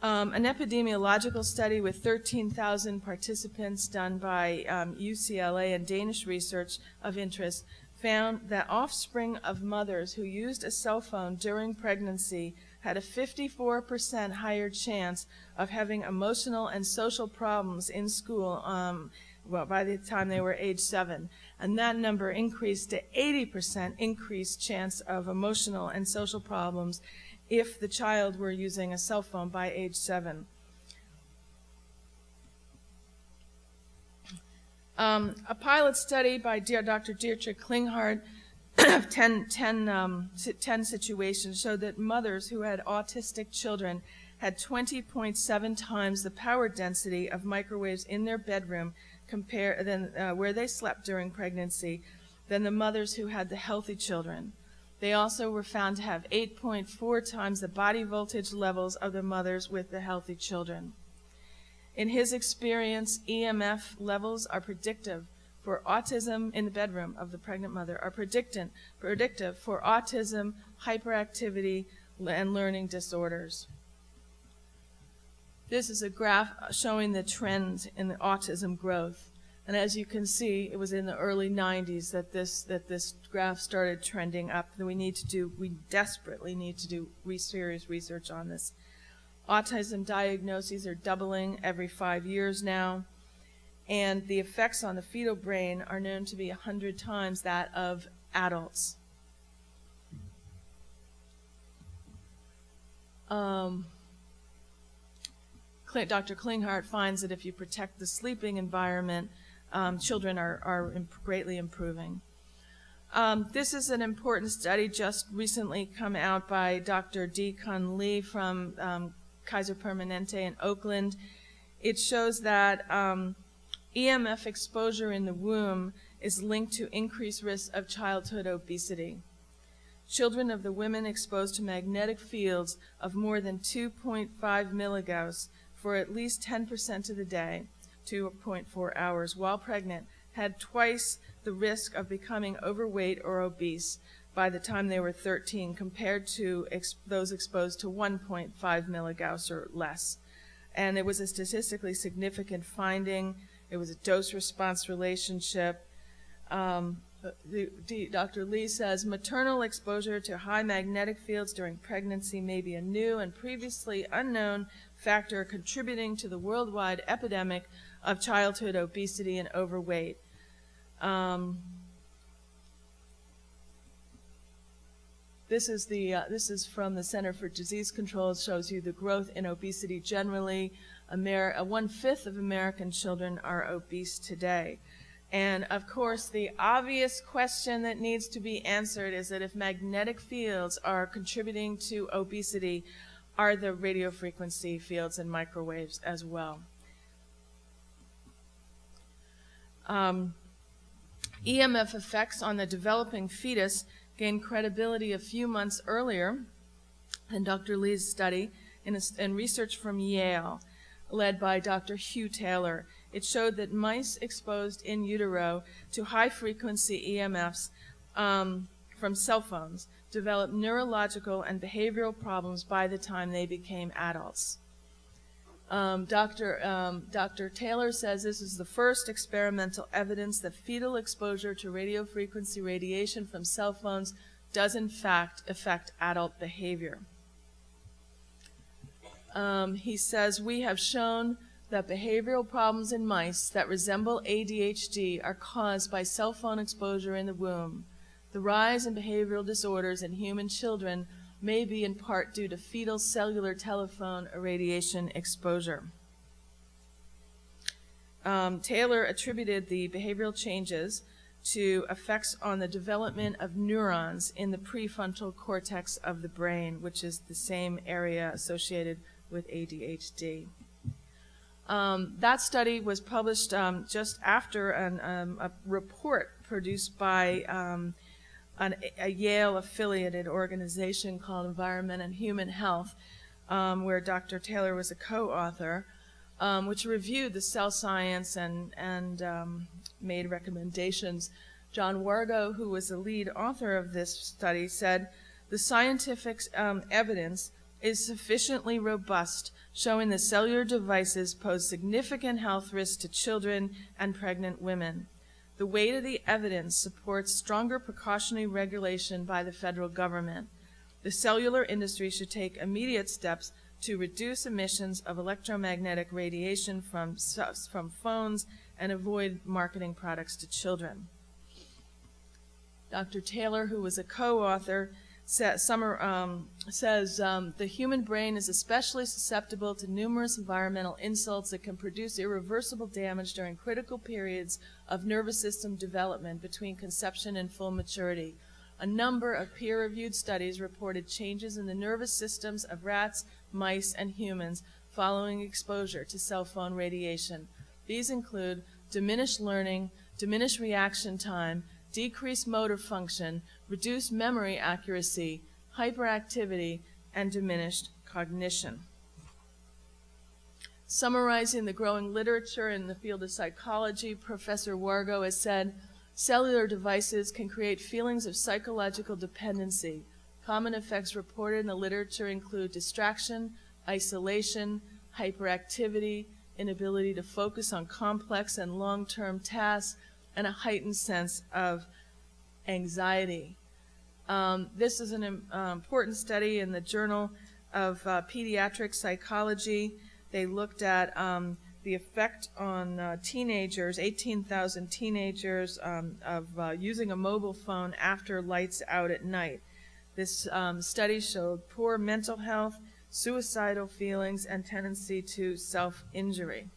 An epidemiological study with 13,000 participants done by UCLA and Danish research of interest found that offspring of mothers who used a cell phone during pregnancy had a 54% higher chance of having emotional and social problems in school by the time they were age 7. And that number increased to 80% increased chance of emotional and social problems if the child were using a cell phone by age 7. A pilot study by Dr. Dietrich Klinghardt of 10 situations showed that mothers who had autistic children had 20.7 times the power density of microwaves in their bedroom where they slept during pregnancy than the mothers who had the healthy children. They also were found to have 8.4 times the body voltage levels of the mothers with the healthy children. In his experience, EMF levels are predictive for autism in the bedroom of the pregnant mother, are predictive for autism, hyperactivity, and learning disorders. This is a graph showing the trend in the autism growth. And as you can see, it was in the early 90s that this graph started trending up. We desperately need to do serious research on this. Autism diagnoses are doubling every 5 years now, and the effects on the fetal brain are known to be 100 times that of adults. Dr. Klinghardt finds that if you protect the sleeping environment, children are greatly improving. This is an important study just recently come out by Dr. D-Kun Lee from Kaiser Permanente in Oakland. It shows that EMF exposure in the womb is linked to increased risk of childhood obesity. Children of the women exposed to magnetic fields of more than 2.5 milligauss for at least 10% of the day, 2.4 hours, while pregnant, had twice the risk of becoming overweight or obese by the time they were 13 compared to those exposed to 1.5 milligauss or less. And it was a statistically significant finding. It was a dose-response relationship. Dr. Lee says, maternal exposure to high magnetic fields during pregnancy may be a new and previously unknown factor contributing to the worldwide epidemic of childhood obesity and overweight. This is from the Center for Disease Control. It shows you the growth in obesity generally. 1/5 of American children are obese today. And of course, the obvious question that needs to be answered is that if magnetic fields are contributing to obesity, are the radio frequency fields and microwaves as well? EMF effects on the developing fetus gained credibility a few months earlier than Dr. Lee's study in research from Yale, led by Dr. Hugh Taylor. It showed that mice exposed in utero to high-frequency EMFs from cell phones developed neurological and behavioral problems by the time they became adults. Dr. Taylor says this is the first experimental evidence that fetal exposure to radio frequency radiation from cell phones does in fact affect adult behavior. He says, we have shown that behavioral problems in mice that resemble ADHD are caused by cell phone exposure in the womb. The rise in behavioral disorders in human children may be in part due to fetal cellular telephone irradiation exposure. Taylor attributed the behavioral changes to effects on the development of neurons in the prefrontal cortex of the brain, which is the same area associated with ADHD. That study was published just after a report produced by a Yale-affiliated organization called Environment and Human Health, where Dr. Taylor was a co-author, which reviewed the cell science and made recommendations. John Wargo, who was the lead author of this study, said, the scientific evidence is sufficiently robust, showing that cellular devices pose significant health risks to children and pregnant women. The weight of the evidence supports stronger precautionary regulation by the federal government. The cellular industry should take immediate steps to reduce emissions of electromagnetic radiation from phones and avoid marketing products to children. Dr. Taylor, who was a co-author, says the human brain is especially susceptible to numerous environmental insults that can produce irreversible damage during critical periods of nervous system development between conception and full maturity. A number of peer-reviewed studies reported changes in the nervous systems of rats, mice, and humans following exposure to cell phone radiation. These include diminished learning, diminished reaction time, decreased motor function, reduced memory accuracy, hyperactivity, and diminished cognition. Summarizing the growing literature in the field of psychology, Professor Wargo has said, cellular devices can create feelings of psychological dependency. Common effects reported in the literature include distraction, isolation, hyperactivity, inability to focus on complex and long-term tasks, and a heightened sense of anxiety. This is an important study in the Journal of Pediatric Psychology. They looked at the effect on teenagers, 18,000 teenagers, of using a mobile phone after lights out at night. This study showed poor mental health, suicidal feelings, and tendency to self-injury.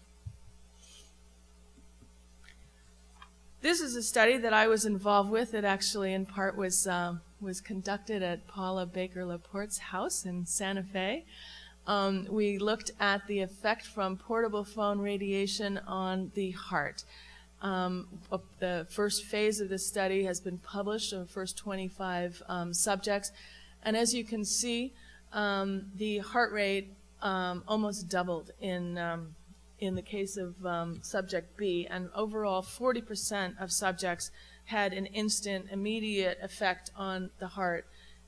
This is a study that I was involved with. It actually, in part, was conducted at Paula Baker Laporte's house in Santa Fe. We looked at the effect from portable phone radiation on the heart. The first phase of the study has been published of the first 25 subjects. And as you can see, the heart rate almost doubled in the case of subject B, and overall 40% of subjects had an instant, immediate effect on the heart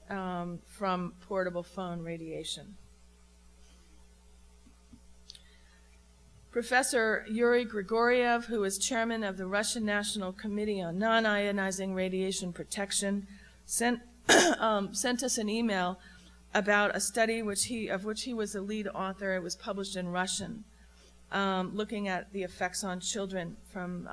from portable phone radiation. Professor Yuri Grigoriev, who is chairman of the Russian National Committee on Non-Ionizing Radiation Protection, sent us an email about a study of which he was the lead author. It was published in Russian, looking at the effects on children from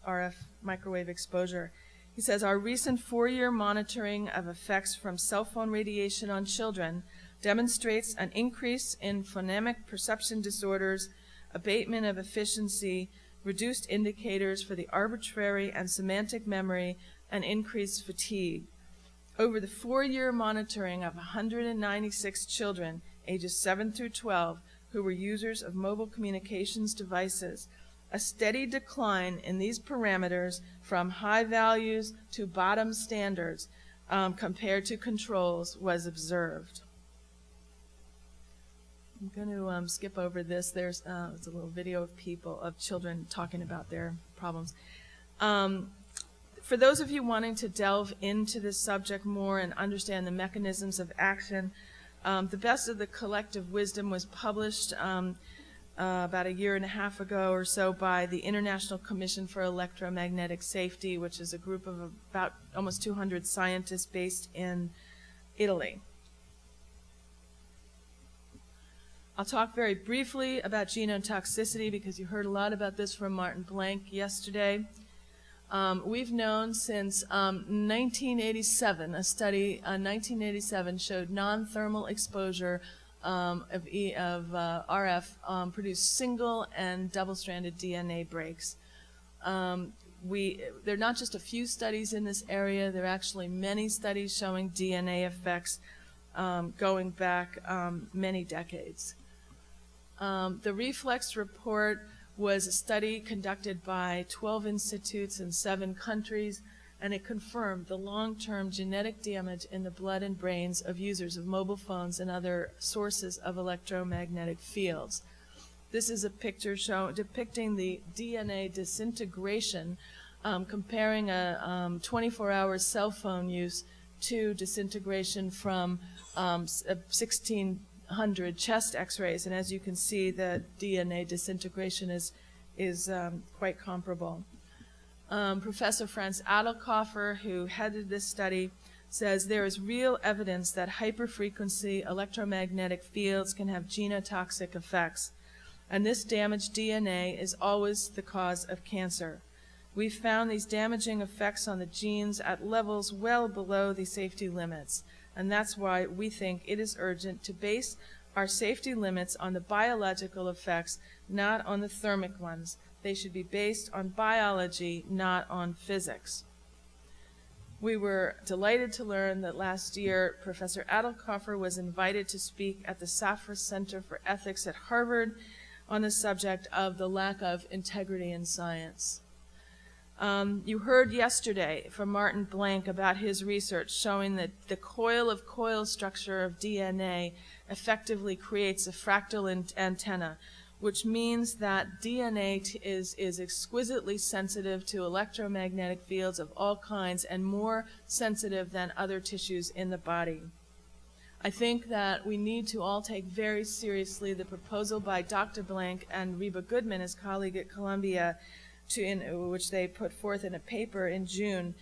RF microwave exposure. He says, our recent 4-year monitoring of effects from cell phone radiation on children demonstrates an increase in phonemic perception disorders, abatement of efficiency, reduced indicators for the arbitrary and semantic memory, and increased fatigue. Over the 4-year monitoring of 196 children, ages 7 through 12, who were users of mobile communications devices, a steady decline in these parameters from high values to bottom standards compared to controls was observed. I'm going to skip over this. There's a little video of children talking about their problems. For those of you wanting to delve into this subject more and understand the mechanisms of action, the best of the collective wisdom was published about 1.5 years ago or so by the International Commission for Electromagnetic Safety, which is a group of about almost 200 scientists based in Italy. I'll talk very briefly about genotoxicity because you heard a lot about this from Martin Blank yesterday. We've known since 1987, a study in 1987 showed non-thermal exposure of RF produced single and double-stranded DNA breaks. There are not just a few studies in this area, there are actually many studies showing DNA effects going back many decades. The Reflex report was a study conducted by 12 institutes in 7 countries, and it confirmed the long-term genetic damage in the blood and brains of users of mobile phones and other sources of electromagnetic fields. This is a picture depicting the DNA disintegration, comparing a 24-hour cell phone use to disintegration from 1,600 chest x-rays. And as you can see, the DNA disintegration is quite comparable. Professor Franz Adelkoffer, who headed this study, says there is real evidence that hyperfrequency electromagnetic fields can have genotoxic effects, and this damaged DNA is always the cause of cancer. We found these damaging effects on the genes at levels well below the safety limits, and that's why we think it is urgent to base our safety limits on the biological effects, not on the thermic ones. They should be based on biology, not on physics. We were delighted to learn that last year Professor Adelkoffer was invited to speak at the Safra Center for Ethics at Harvard on the subject of the lack of integrity in science. You heard yesterday from Martin Blank about his research showing that the coil-of-coil structure of DNA effectively creates a fractal antenna, which means that DNA is exquisitely sensitive to electromagnetic fields of all kinds and more sensitive than other tissues in the body. I think that we need to all take very seriously the proposal by Dr. Blank and Reba Goodman, his colleague at Columbia, which they put forth in a paper in June,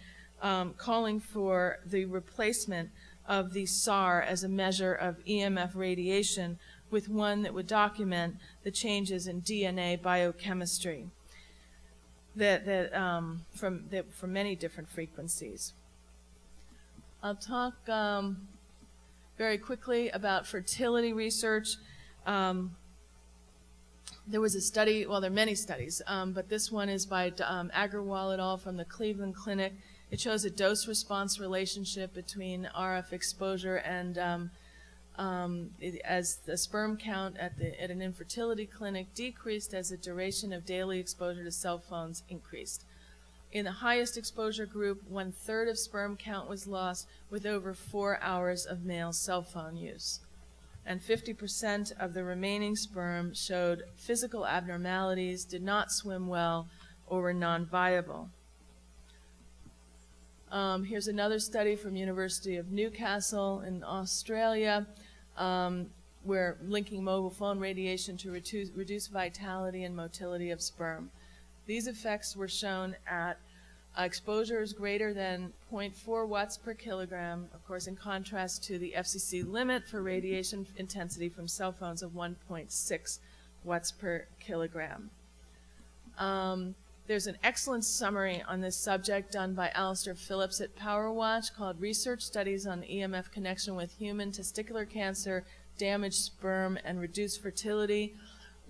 calling for the replacement of the SAR as a measure of EMF radiation with one that would document the changes in DNA biochemistry from many different frequencies. I'll talk very quickly about fertility research. There was a study, well, there are many studies, but this one is by Agarwal et al. From the Cleveland Clinic. It shows a dose-response relationship between RF exposure and as the sperm count at an infertility clinic decreased as the duration of daily exposure to cell phones increased. In the highest exposure group, 1/3 of sperm count was lost with over 4 hours of male cell phone use. And 50% of the remaining sperm showed physical abnormalities, did not swim well, or were non-viable. Here's another study from University of Newcastle in Australia, where linking mobile phone radiation to reduce vitality and motility of sperm. These effects were shown at exposures greater than 0.4 watts per kilogram, of course, in contrast to the FCC limit for radiation intensity from cell phones of 1.6 watts per kilogram. There's an excellent summary on this subject done by Alistair Phillips at PowerWatch called Research Studies on EMF Connection with Human Testicular Cancer, Damaged Sperm, and Reduced Fertility.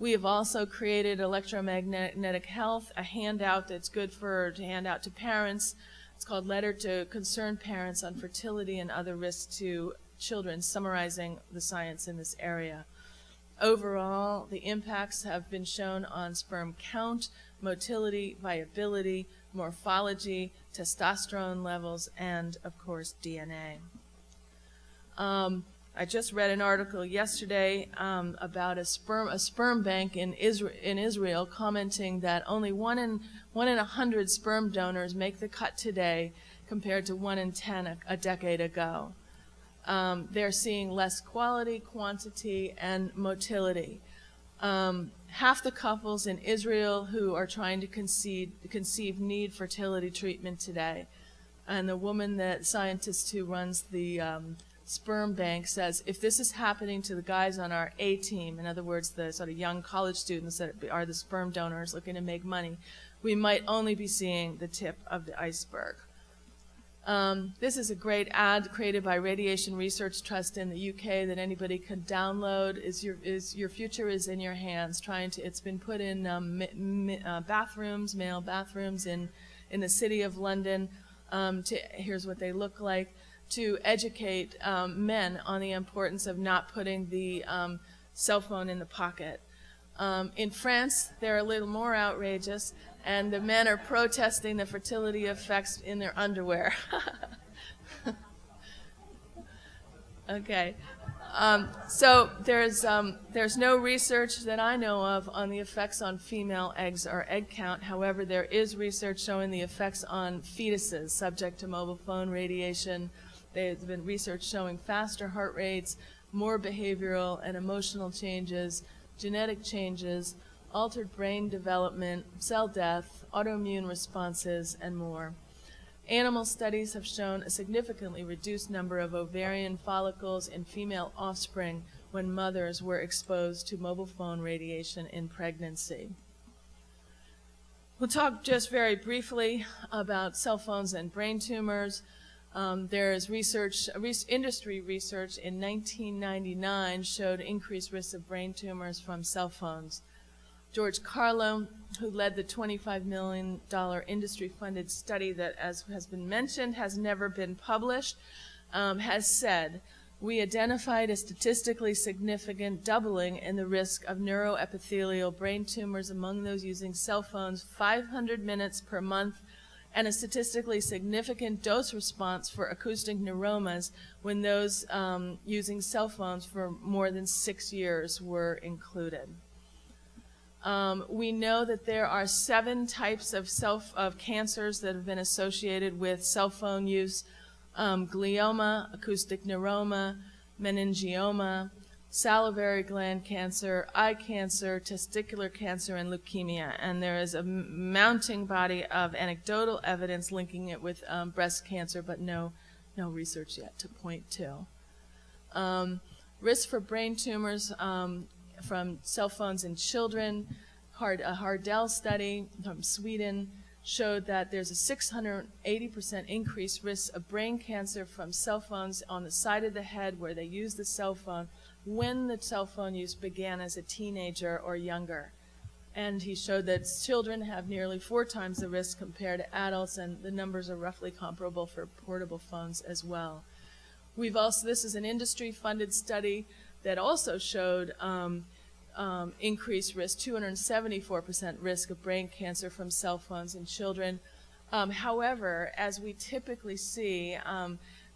We have also created Electromagnetic Health, a handout that's good to hand out to parents. It's called Letter to Concerned Parents on Fertility and Other Risks to Children, summarizing the science in this area. Overall, the impacts have been shown on sperm count, motility, viability, morphology, testosterone levels, and, of course, DNA. I just read an article yesterday about a sperm bank in Israel commenting that only 1 in 100 sperm donors make the cut today compared to 1 in 10 a decade ago. They're seeing less quality, quantity, and motility. Half the couples in Israel who are trying to conceive need fertility treatment today. And the woman, that scientist who runs the sperm bank, says if this is happening to the guys on our A team, in other words, the sort of young college students that are the sperm donors looking to make money, we might only be seeing the tip of the iceberg. This is a great ad created by Radiation Research Trust in the UK that anybody can download. Your future is in your hands. It's been put in bathrooms, male bathrooms in the city of London. Here's what they look like, to educate men on the importance of not putting the cell phone in the pocket. In France, they're a little more outrageous, and the men are protesting the fertility effects in their underwear. Okay. So there's no research that I know of on the effects on female eggs or egg count. However, there is research showing the effects on fetuses subject to mobile phone radiation. There's been research showing faster heart rates, more behavioral and emotional changes, genetic changes, altered brain development, cell death, autoimmune responses, and more. Animal studies have shown a significantly reduced number of ovarian follicles in female offspring when mothers were exposed to mobile phone radiation in pregnancy. We'll talk just very briefly about cell phones and brain tumors. There is industry research in 1999 showed increased risks of brain tumors from cell phones. George Carlo, who led the $25 million industry-funded study that, as has been mentioned, has never been published, has said, we identified a statistically significant doubling in the risk of neuroepithelial brain tumors among those using cell phones 500 minutes per month, and a statistically significant dose response for acoustic neuromas when those using cell phones for more than 6 years were included. We know that there are 7 types of cancers that have been associated with cell phone use: glioma, acoustic neuroma, meningioma, salivary gland cancer, eye cancer, testicular cancer, and leukemia. And there is a mounting body of anecdotal evidence linking it with breast cancer, but no research yet to point to. Risk for brain tumors from cell phones in children. A Hardell study from Sweden showed that there's a 680% increased risk of brain cancer from cell phones on the side of the head where they use the cell phone when the cell phone use began as a teenager or younger. And he showed that children have nearly 4 times the risk compared to adults, and the numbers are roughly comparable for portable phones as well. This is an industry-funded study that also showed increased risk, 274% risk of brain cancer from cell phones in children. However, as we typically see,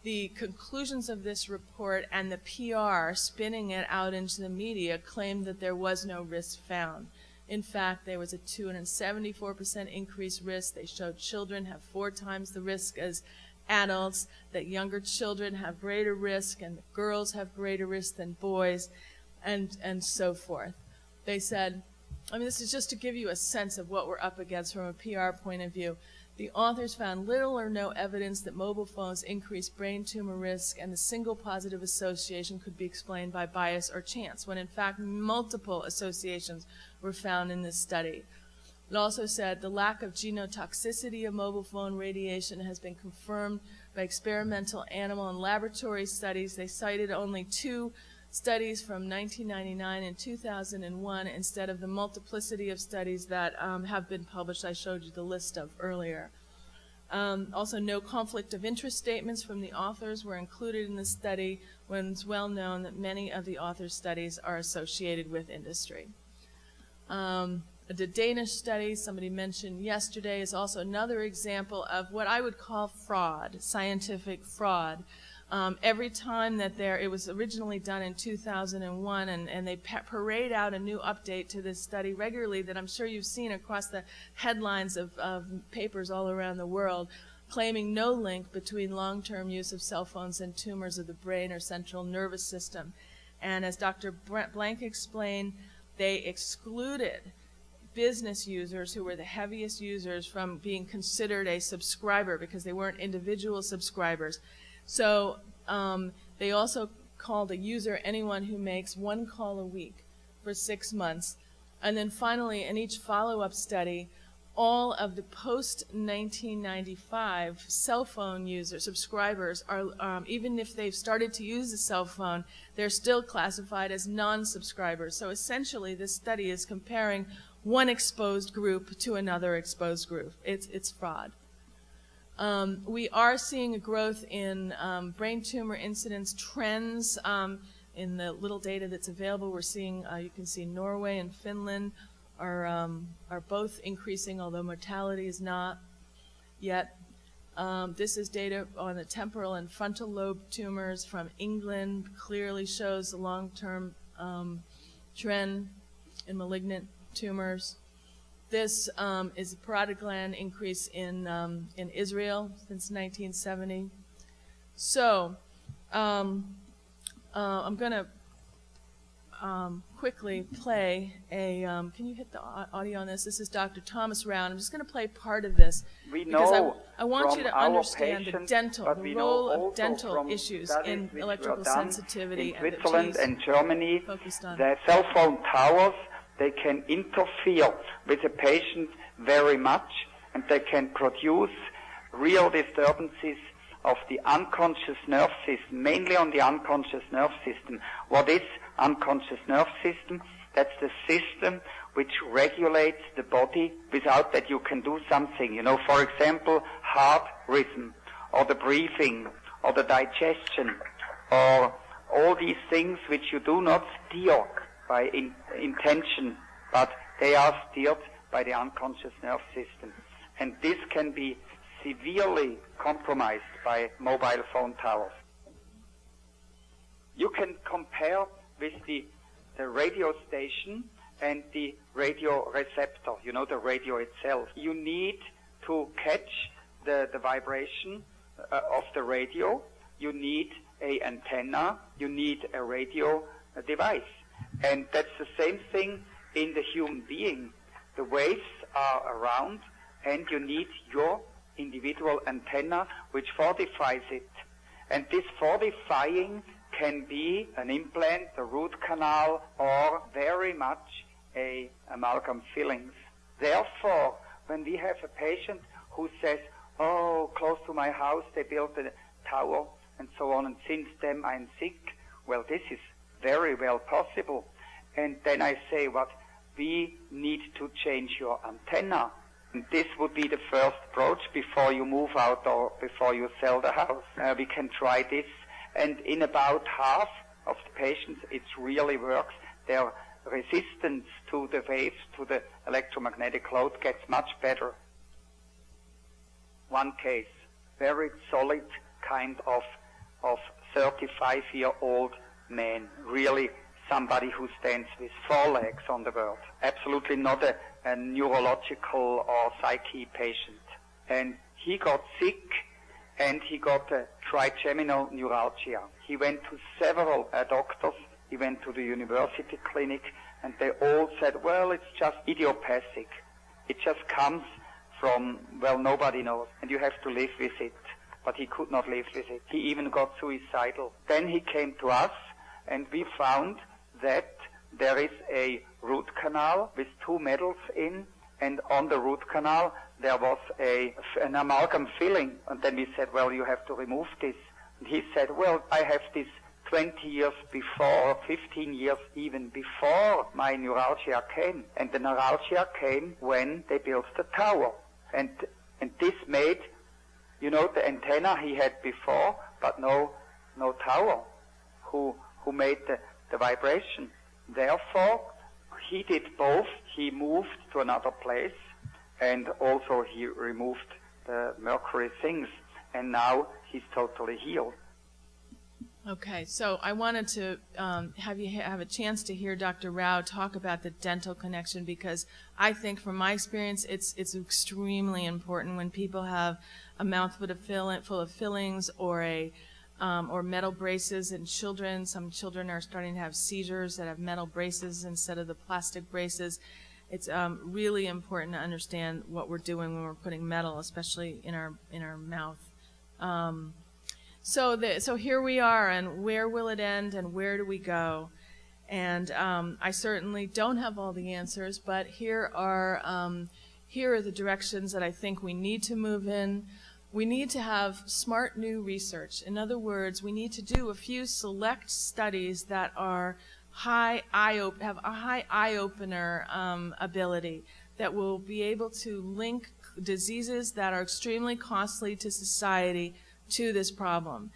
the conclusions of this report and the PR spinning it out into the media claimed that there was no risk found. In fact, there was a 274% increased risk. They showed children have 4 times the risk as adults, that younger children have greater risk, and that girls have greater risk than boys, and so forth. They said, this is just to give you a sense of what we're up against from a PR point of view. The authors found little or no evidence that mobile phones increase brain tumor risk, and the single positive association could be explained by bias or chance, when in fact multiple associations were found in this study. It also said the lack of genotoxicity of mobile phone radiation has been confirmed by experimental animal and laboratory studies. They cited only 2 studies from 1999 and 2001 instead of the multiplicity of studies that have been published. I showed you the list of earlier. Also, no conflict of interest statements from the authors were included in the study, when it's well known that many of the authors' studies are associated with industry. The Danish study somebody mentioned yesterday is also another example of what I would call fraud, scientific fraud. Every time that it was originally done in 2001, and they parade out a new update to this study regularly that I'm sure you've seen across the headlines of papers all around the world, claiming no link between long-term use of cell phones and tumors of the brain or central nervous system. And as Dr. Blank explained, they excluded business users who were the heaviest users from being considered a subscriber because they weren't individual subscribers. So they also called a user anyone who makes 1 call a week for 6 months. And then finally, in each follow-up study, all of the post-1995 cell phone users, subscribers, are even if they've started to use a cell phone, they're still classified as non-subscribers. So essentially, this study is comparing one exposed group to another exposed group. It's fraud. We are seeing a growth in brain tumor incidence trends. In the little data that's available, we're seeing, you can see Norway and Finland are both increasing, although mortality is not yet. This is data on the temporal and frontal lobe tumors from England. Clearly shows the long-term trend in malignant tumors. This is a parotid gland increase in Israel since 1970. So I'm going to quickly play a, can you hit the audio on this? This is Dr. Thomas Round. I'm just going to play part of this because I want you to understand the dental, the role of dental issues in electrical sensitivity in Switzerland and Germany. The cell phone towers, they can interfere with the patient very much, and they can produce real disturbances of the unconscious nerve system, mainly on the unconscious nerve system. What is unconscious nerve system? That's the system which regulates the body without that you can do something. You know, for example, heart rhythm, or the breathing, or the digestion, or all these things which you do not steer by intention, but they are steered by the unconscious nerve system. And this can be severely compromised by mobile phone towers. You can compare with the radio station and the radio receptor, you know, the radio itself. You need to catch the vibration of the radio. You need an antenna. You need a radio device. And that's the same thing in the human being. The waves are around, and you need your individual antenna which fortifies it. And this fortifying can be an implant, a root canal, or very much a amalgam fillings. Therefore, when we have a patient who says, oh, close to my house they built a tower and so on, and since then I'm sick, well, this is very well possible. And then I say, what, we need to change your antenna. And this would be the first approach before you move out or before you sell the house. We can try this. And in about half of the patients, it really works. Their resistance to the waves, to the electromagnetic load gets much better. One case, very solid kind of 35-year-old man, really somebody who stands with 4 legs on the world. Absolutely not a neurological or psyche patient. And he got sick, and he got a trigeminal neuralgia. He went to several doctors. He went to the university clinic, and they all said, well, it's just idiopathic. It just comes from, well, nobody knows, and you have to live with it. But he could not live with it. He even got suicidal. Then he came to us, and we found that there is a root canal with 2 metals in, and on the root canal there was an amalgam filling. And then we said, well, you have to remove this. And he said, well, I have this 20 years before, 15 years even before my neuralgia came. And the neuralgia came when they built the tower. And this made, you know, the antenna he had before, but no tower who made the vibration. Therefore, he did both. He moved to another place, and also he removed the mercury things, and now he's totally healed. Okay, so I wanted to have you have a chance to hear Dr. Rao talk about the dental connection, because I think from my experience it's extremely important when people have a mouth full of fillings or metal braces in children. Some children are starting to have seizures that have metal braces instead of the plastic braces. It's really important to understand what we're doing when we're putting metal, especially in our mouth. So here we are, and where will it end, and where do we go? And I certainly don't have all the answers, but here are the directions that I think we need to move in. We need to have smart new research. In other words, we need to do a few select studies that are have a high eye-opener ability, that will be able to link diseases that are extremely costly to society to this problem.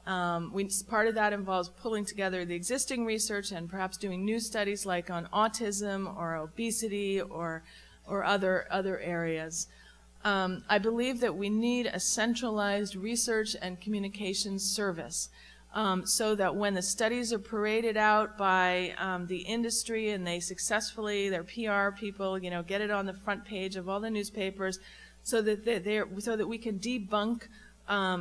Part of that involves pulling together the existing research and perhaps doing new studies like on autism or obesity or other areas. I believe that we need a centralized research and communications service, so that when the studies are paraded out by the industry and they successfully, their PR people, get it on the front page of all the newspapers, so that we can debunk.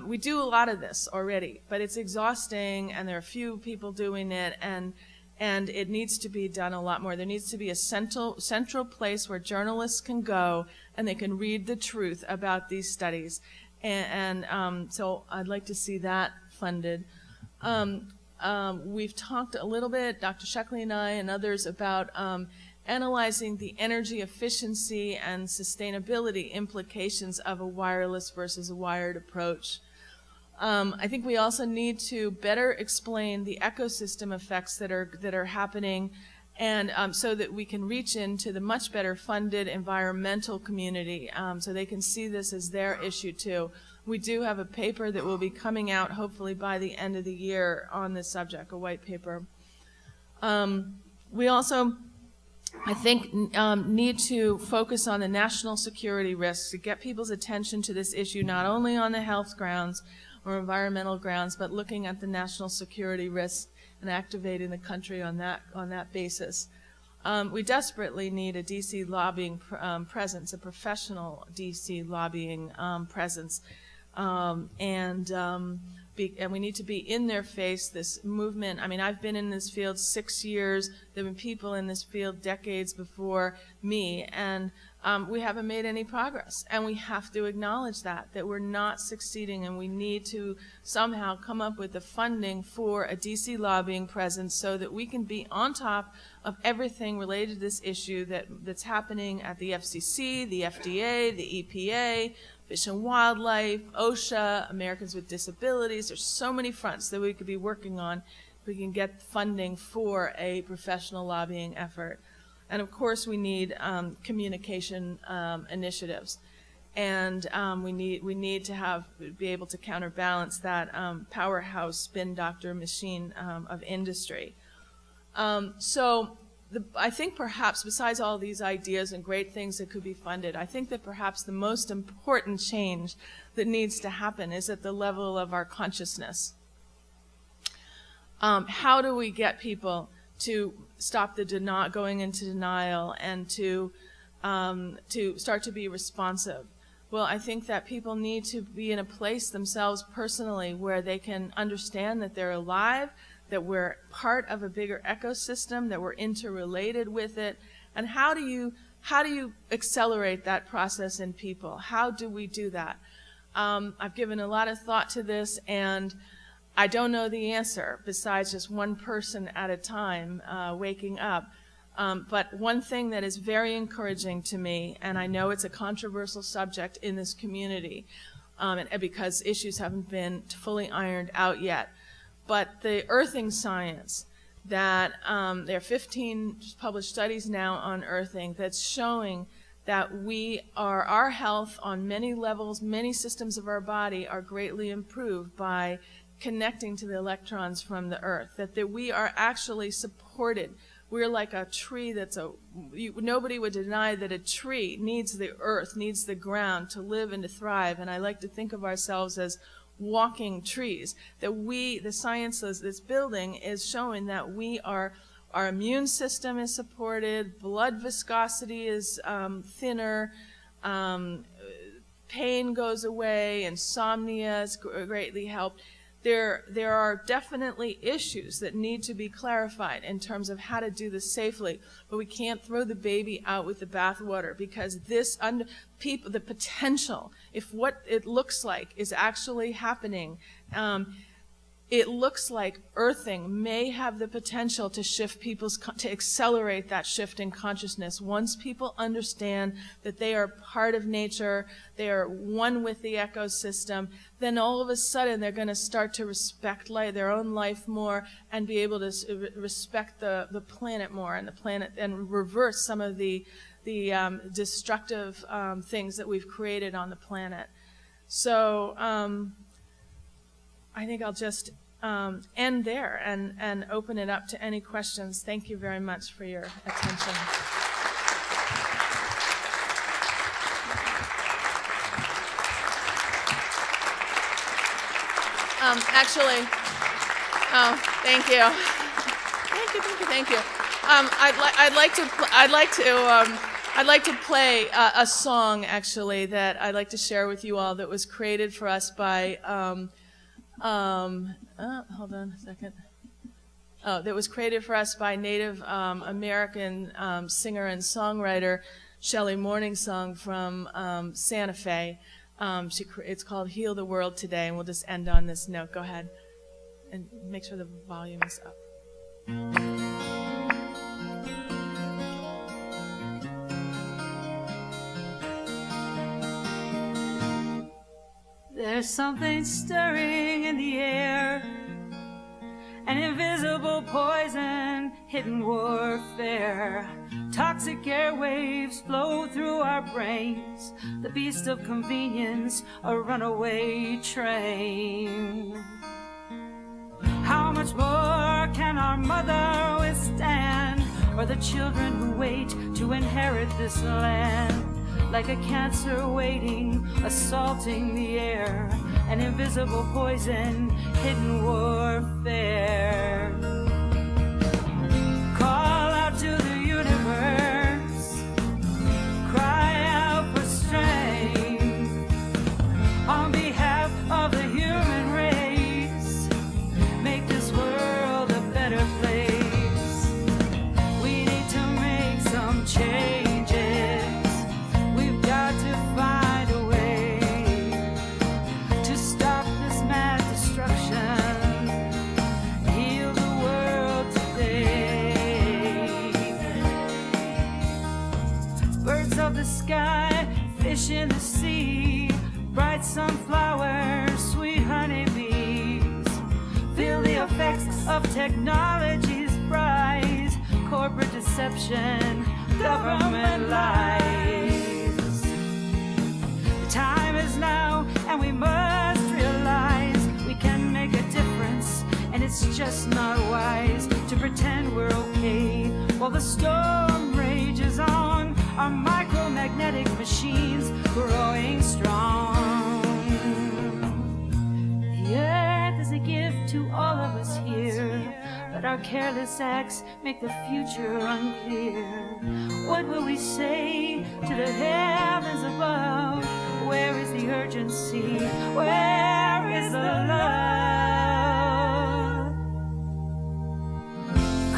We do a lot of this already, but it's exhausting, and there are few people doing it, and it needs to be done a lot more. There needs to be a central place where journalists can go and they can read the truth about these studies. So I'd like to see that funded. We've talked a little bit, Dr. Sheckley and I and others, about analyzing the energy efficiency and sustainability implications of a wireless versus a wired approach. I think we also need to better explain the ecosystem effects that are happening, and so that we can reach into the much better funded environmental community, so they can see this as their issue too. We do have a paper that will be coming out hopefully by the end of the year on this subject, a white paper. We also, I think, need to focus on the national security risks to get people's attention to this issue, not only on the health grounds or environmental grounds, but looking at the national security risks and activating the country on that basis. We desperately need a DC lobbying presence, a professional DC lobbying presence, and we need to be in their face, this movement. I mean, I've been in this field 6 years. There have been people in this field decades before me, and we haven't made any progress. And we have to acknowledge that we're not succeeding, and we need to somehow come up with the funding for a DC lobbying presence so that we can be on top of everything related to this issue that's happening at the FCC, the FDA, the EPA, Fish and Wildlife, OSHA, Americans with Disabilities. There's so many fronts that we could be working on if we can get funding for a professional lobbying effort. And of course, we need communication initiatives, and we need to be able to counterbalance that powerhouse spin doctor machine of industry. I think perhaps, besides all these ideas and great things that could be funded, I think that perhaps the most important change that needs to happen is at the level of our consciousness. How do we get people to stop going into denial and to start to be responsive? Well, I think that people need to be in a place themselves personally where they can understand that they're alive, that we're part of a bigger ecosystem, that we're interrelated with it. And how do you accelerate that process in people? How do we do that? I've given a lot of thought to this, and I don't know the answer besides just one person at a time waking up. But one thing that is very encouraging to me, and I know it's a controversial subject in this community, and because issues haven't been fully ironed out yet, but the earthing science, that there are 15 published studies now on earthing that's showing that our health on many levels, many systems of our body are greatly improved by connecting to the electrons from the earth, that we are actually supported. We're like a tree nobody would deny that a tree needs the earth, needs the ground to live and to thrive. And I like to think of ourselves as walking trees, that the science that's building is showing that our immune system is supported, blood viscosity is thinner, pain goes away, insomnia is greatly helped. There are definitely issues that need to be clarified in terms of how to do this safely, but we can't throw the baby out with the bathwater, because the potential, if what it looks like is actually happening, it looks like earthing may have the potential to shift to accelerate that shift in consciousness. Once people understand that they are part of nature, they are one with the ecosystem, then all of a sudden they're going to start to respect their own life more, and be able to respect the planet more, and reverse some of the destructive things that we've created on the planet. So I think I'll just end there and open it up to any questions. Thank you very much for your attention. Thank you. Thank you. I'd like to play a song, actually, that I'd like to share with you all, that was created for us by hold on a second. That was created for us by Native American singer and songwriter Shelley Morningsong from Santa Fe. It's called Heal the World Today, and we'll just end on this note. Go ahead and make sure the volume is up. There's something stirring in the air, an invisible poison, hidden warfare. Toxic airwaves flow through our brains, the beast of convenience, a runaway train. How much more can our mother withstand, or the children who wait to inherit this land? Like a cancer waiting, assaulting the air, an invisible poison, hidden warfare. Call out to the universe, cry out for strength, on behalf of the human race, make this world a better place. We need to make some change. Find a way to stop this mad destruction, heal the world today. Birds of the sky, fish in the sea, bright sunflowers, sweet honeybees. Feel the effects of technology's rise, corporate deception, government lies. Time is now, and we must realize we can make a difference, and it's just not wise to pretend we're okay while the storm rages on. Our micromagnetic machines growing strong. The earth is a gift to all of us here, but our careless acts make the future unclear. What will we say to the heavens above? Where is the urgency? Where is the love?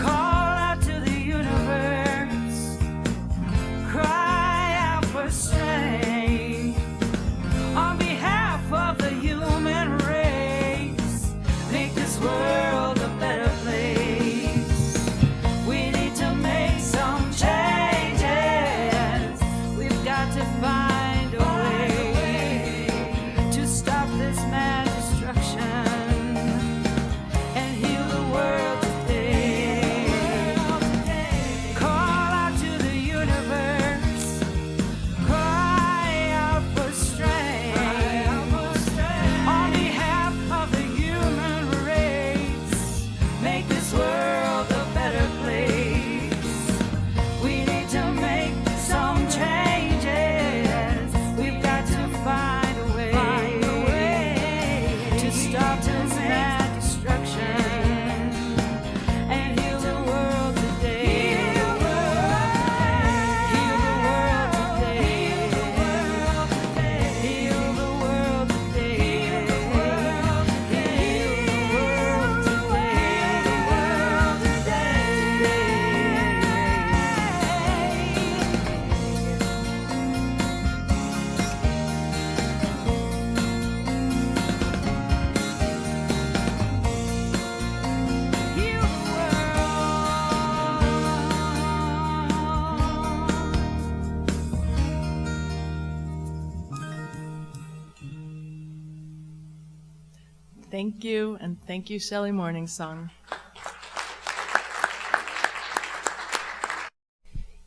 Call out to the universe, cry out for strength, on behalf of the human race, make this world a better place. We need to make some Thank you, and thank you, Shelley Morningsong.